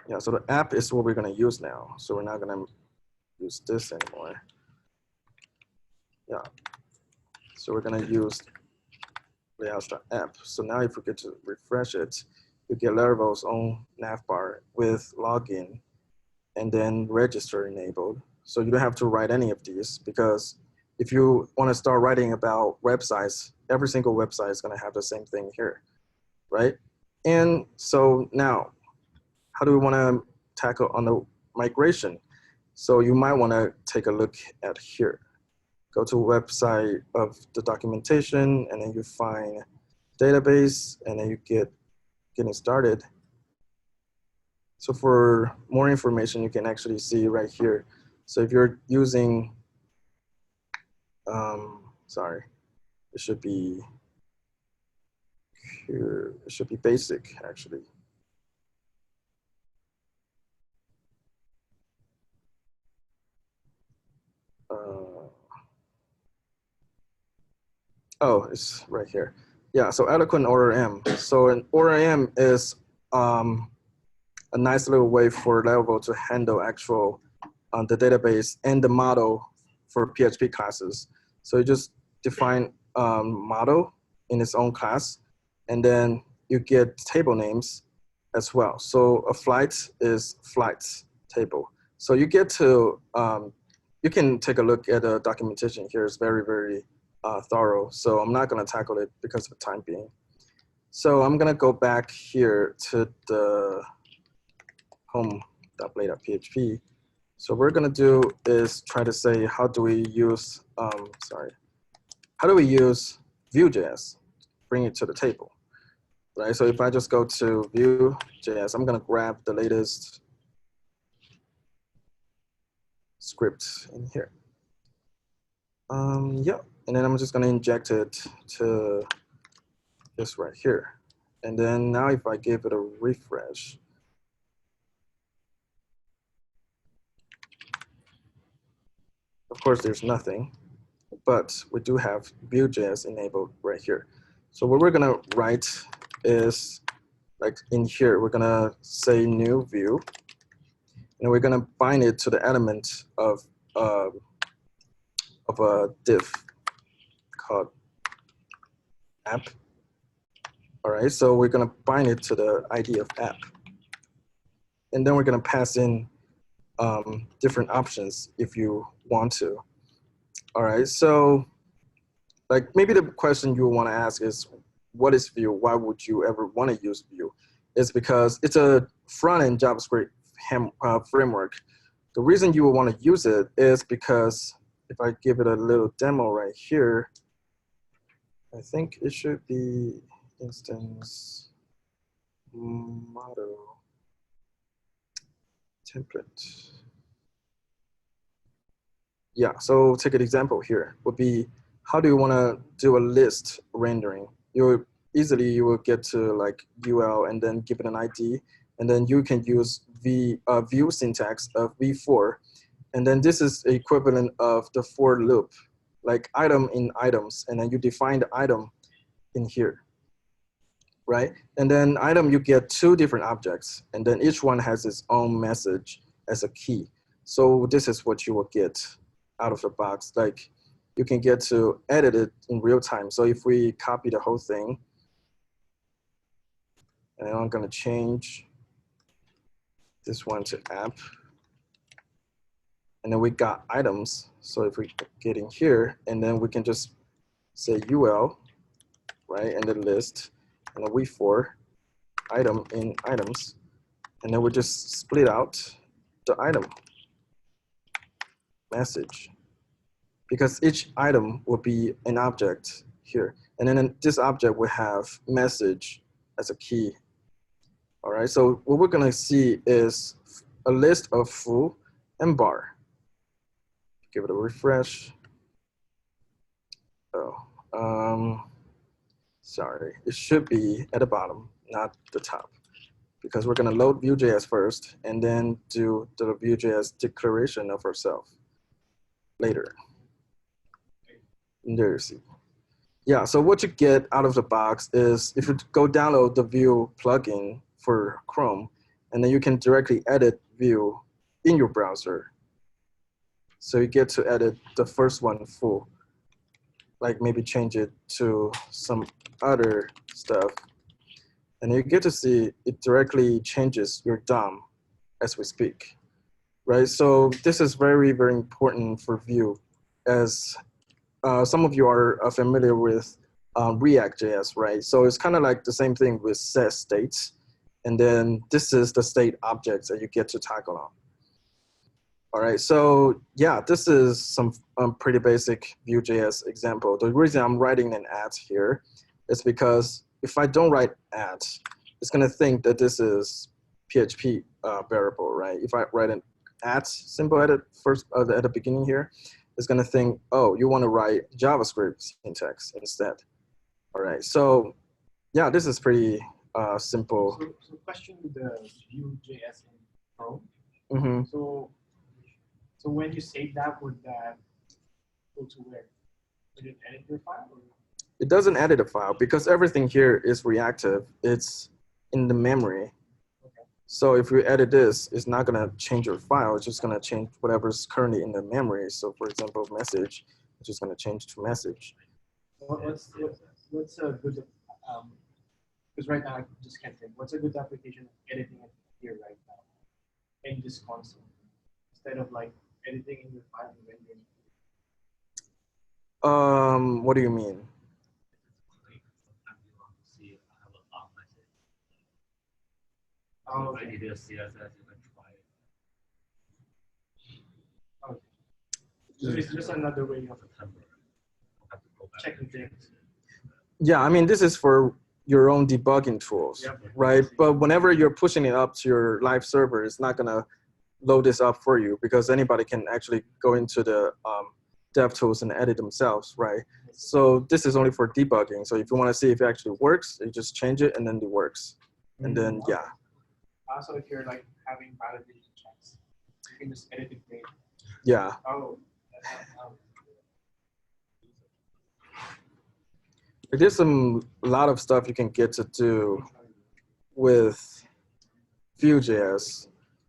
yeah, so the app is what we're gonna use now. So we're not gonna use this anymore. Yeah, so we're gonna use layouts.app. So now if we get to refresh it, you get Laravel's own navbar with login and then register enabled. So you don't have to write any of these, because if you want to start writing about websites, every single website is going to have the same thing here, right? And so now, how do we want to tackle on the migration? So you might want to take a look at here. Go to website of the documentation, and then you find database, and then you getting started. So for more information, you can actually see right here. So if you're using, sorry, it should be here. It should be basic, actually. Oh, it's right here. Yeah, so eloquent ORM. So an ORM is a nice little way for Laravel to handle actual the database and the model for PHP classes. So you just define model in its own class, and then you get table names as well. So a flight is flights table. So you get to, you can take a look at the documentation here. It's very, very thorough. So I'm not gonna tackle it because of the time being. So I'm gonna go back here to the home.play.php. So what we're gonna do is try to say, how do we use, how do we use Vue.js, bring it to the table, right? So if I just go to Vue.js, I'm gonna grab the latest script in here. Yeah, and then I'm just gonna inject it to this right here. And then now if I give it a refresh, of course there's nothing, but we do have Vue.js enabled right here. So what we're gonna write is, like in here, we're gonna say new Vue, and we're gonna bind it to the element of a div called app. All right, so we're gonna bind it to the ID of app. And then we're gonna pass in different options if you want to. All right, so like maybe the question you wanna ask is, what is Vue? Why would you ever wanna use Vue? It's because it's a front-end JavaScript framework. The reason you would wanna use it is because if I give it a little demo right here, I think it should be instance model template. Yeah, so take an example here would be, how do you want to do a list rendering? You will get to like UL and then give it an ID, and then you can use Vue syntax of v-for, and then this is the equivalent of the for loop, like item in items, and then you define the item in here, right? And then item, you get two different objects, and then each one has its own message as a key. So this is what you will get out of the box. Like you can get to edit it in real time. So if we copy the whole thing, and I'm gonna change this one to app. And then we got items. So if we get in here, and then we can just say UL, right? And then list, and then we for item in items. And then we just split out the item message, because each item will be an object here. And then in this object will have message as a key. All right, so what we're gonna see is a list of foo and bar. Give it a refresh. Oh, sorry, it should be at the bottom, not the top, because we're gonna load Vue.js first and then do the Vue.js declaration of ourselves later. There you see. Yeah, so what you get out of the box is if you go download the Vue plugin for Chrome, and then you can directly edit Vue in your browser. So you get to edit the first one full, like maybe change it to some other stuff. And you get to see it directly changes your DOM as we speak, right? So this is very, very important for Vue, as some of you are familiar with React.js, right? So it's kind of like the same thing with set states. And then this is the state objects that you get to tackle on. All right, so yeah, this is some pretty basic Vue.js example. The reason I'm writing an at here is because if I don't write at, it's gonna think that this is PHP variable, right? If I write an at symbol at the beginning here, it's gonna think, oh, you wanna write JavaScript syntax instead. All right, so yeah, this is pretty simple. So question with the Vue.js in Chrome. Mm-hmm. So when you save that, would that go to where? Would it edit your file? Or? It doesn't edit a file because everything here is reactive. It's in the memory. Okay. So if you edit this, it's not gonna change your file. It's just gonna change whatever's currently in the memory. So for example, message, it's just gonna change to message. What's a good, because right now I just can't think, what's a good application of editing it here right now in this console? Instead of like editing in your file and rendering. What do you mean? Sometimes you want to see I have a long message. Oh, I need a CSS, you can try it. okay. So it's just another way of Temporary. Have to go back. checking things. Yeah, I mean, this is for your own debugging tools, Yep. right? But whenever you're pushing it up to your live server, it's not gonna load this up for you because anybody can actually go into the DevTools and edit themselves, right? So this is only for debugging. So if you want to see if it actually works, you just change it and then it works. And then, yeah. Also, if you're like having validation checks, you can just edit it later. Yeah. Oh. There's a lot of stuff you can get to do with Vue.js.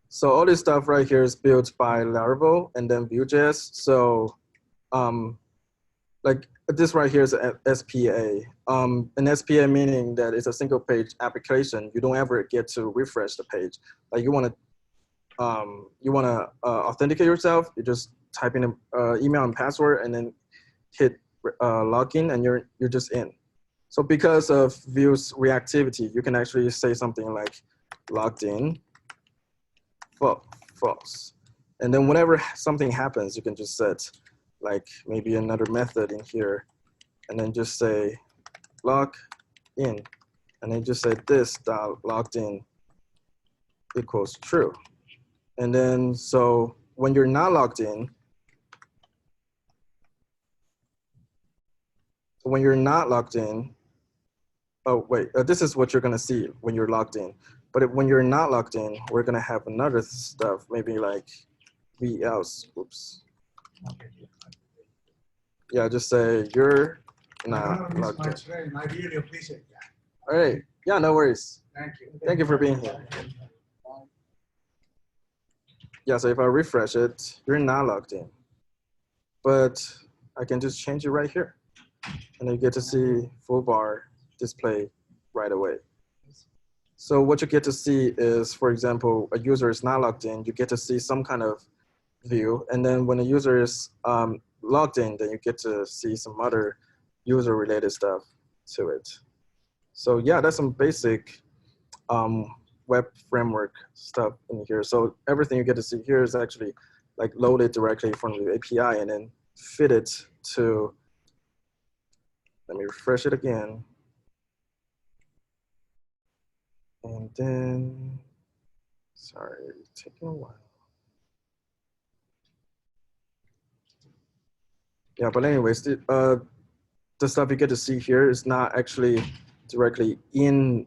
So all this stuff right here is built by Laravel and then Vue.js. So like this right here is an SPA. An SPA meaning that it's a single page application. You don't ever get to refresh the page. Like you wanna authenticate yourself, you just type in an email and password and then hit login and you're just in. So because of Vue's reactivity, you can actually say something like logged in, false. And then whenever something happens, you can just set like maybe another method in here and then just say log in. And then just say this dot logged in equals true. And then so when you're not logged in, oh wait, this is what you're gonna see when you're logged in. But when you're not logged in, we're gonna have another stuff, maybe like else, oops. Yeah, just say you're not logged in. I really appreciate that. All right, yeah, no worries. Thank you. Thank you for being here. Yeah, so if I refresh it, you're not logged in. But I can just change it right here. And you get to see full bar display right away. So what you get to see is, for example, a user is not logged in, you get to see some kind of view. And then when the user is logged in, then you get to see some other user related stuff to it. So yeah, that's some basic web framework stuff in here. So everything you get to see here is actually like loaded directly from the API and then fit it to, let me refresh it again. And then, sorry, it's taking a while. Yeah, but anyways, the stuff you get to see here is not actually directly in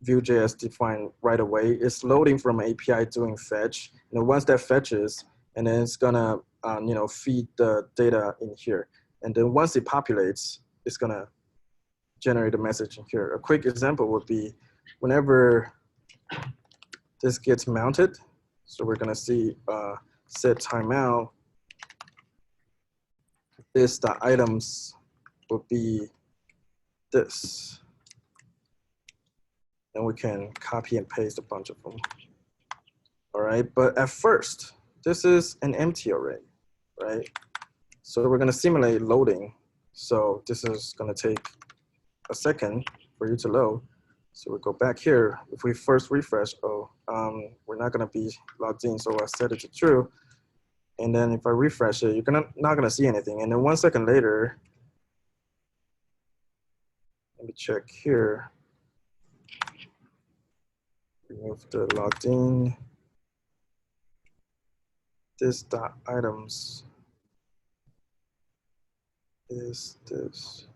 Vue.js defined right away. It's loading from an API doing fetch. And then once that fetches, and then it's gonna feed the data in here. And then once it populates, it's gonna generate a message in here. A quick example would be whenever this gets mounted, so we're gonna see set timeout, this the items will be this. And we can copy and paste a bunch of them. All right, but at first, this is an empty array, right? So we're gonna simulate loading. So this is gonna take a second for you to load. So we go back here. If we first refresh, we're not gonna be logged in, so I set it to true. And then if I refresh it, you're not gonna see anything. And then 1 second later, let me check here. Remove the logged in. This dot items is this.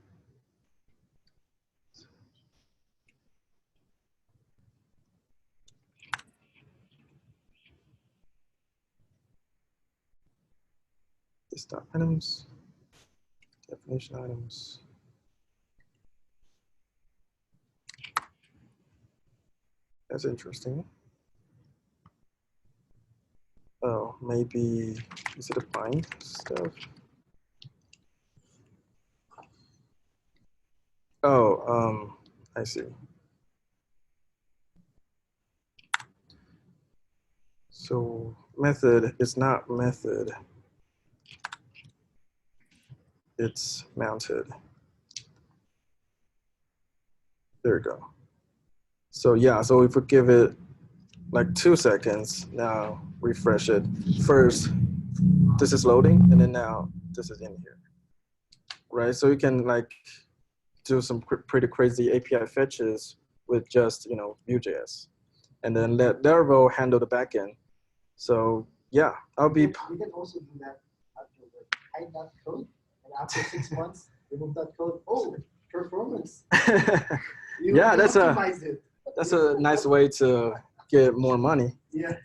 This dot items, definition items. That's interesting. Oh, maybe, is it a bind stuff? Oh, I see. So method is not method. It's mounted. There we go. So yeah, so if we give it like 2 seconds, now refresh it. First, this is loading, and then now this is in here, right? So you can like do some pretty crazy API fetches with just Vue.js, and then let Laravel handle the backend. So yeah, I'll be. You can also do that after hide that code, and after 6 months, remove that code. Oh, performance. Yeah, that's a nice way to get more money. Yeah.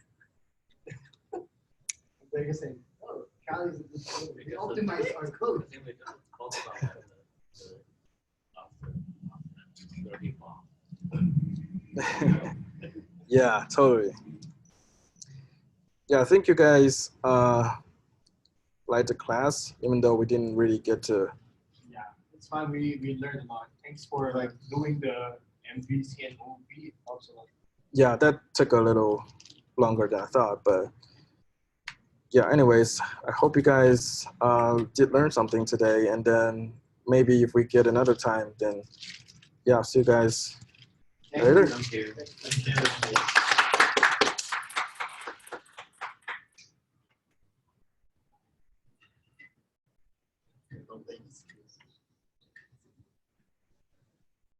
They're gonna say, oh, Cali is a good code. We optimize our code. Yeah, totally. Yeah, I think you guys liked the class, even though we didn't really get to. Yeah, it's fun. We learned a lot. Thanks for like doing the MVC and OP also. Yeah, that took a little longer than I thought, but yeah, anyways, I hope you guys did learn something today, and then maybe if we get another time, then yeah, see you guys later. Thank you.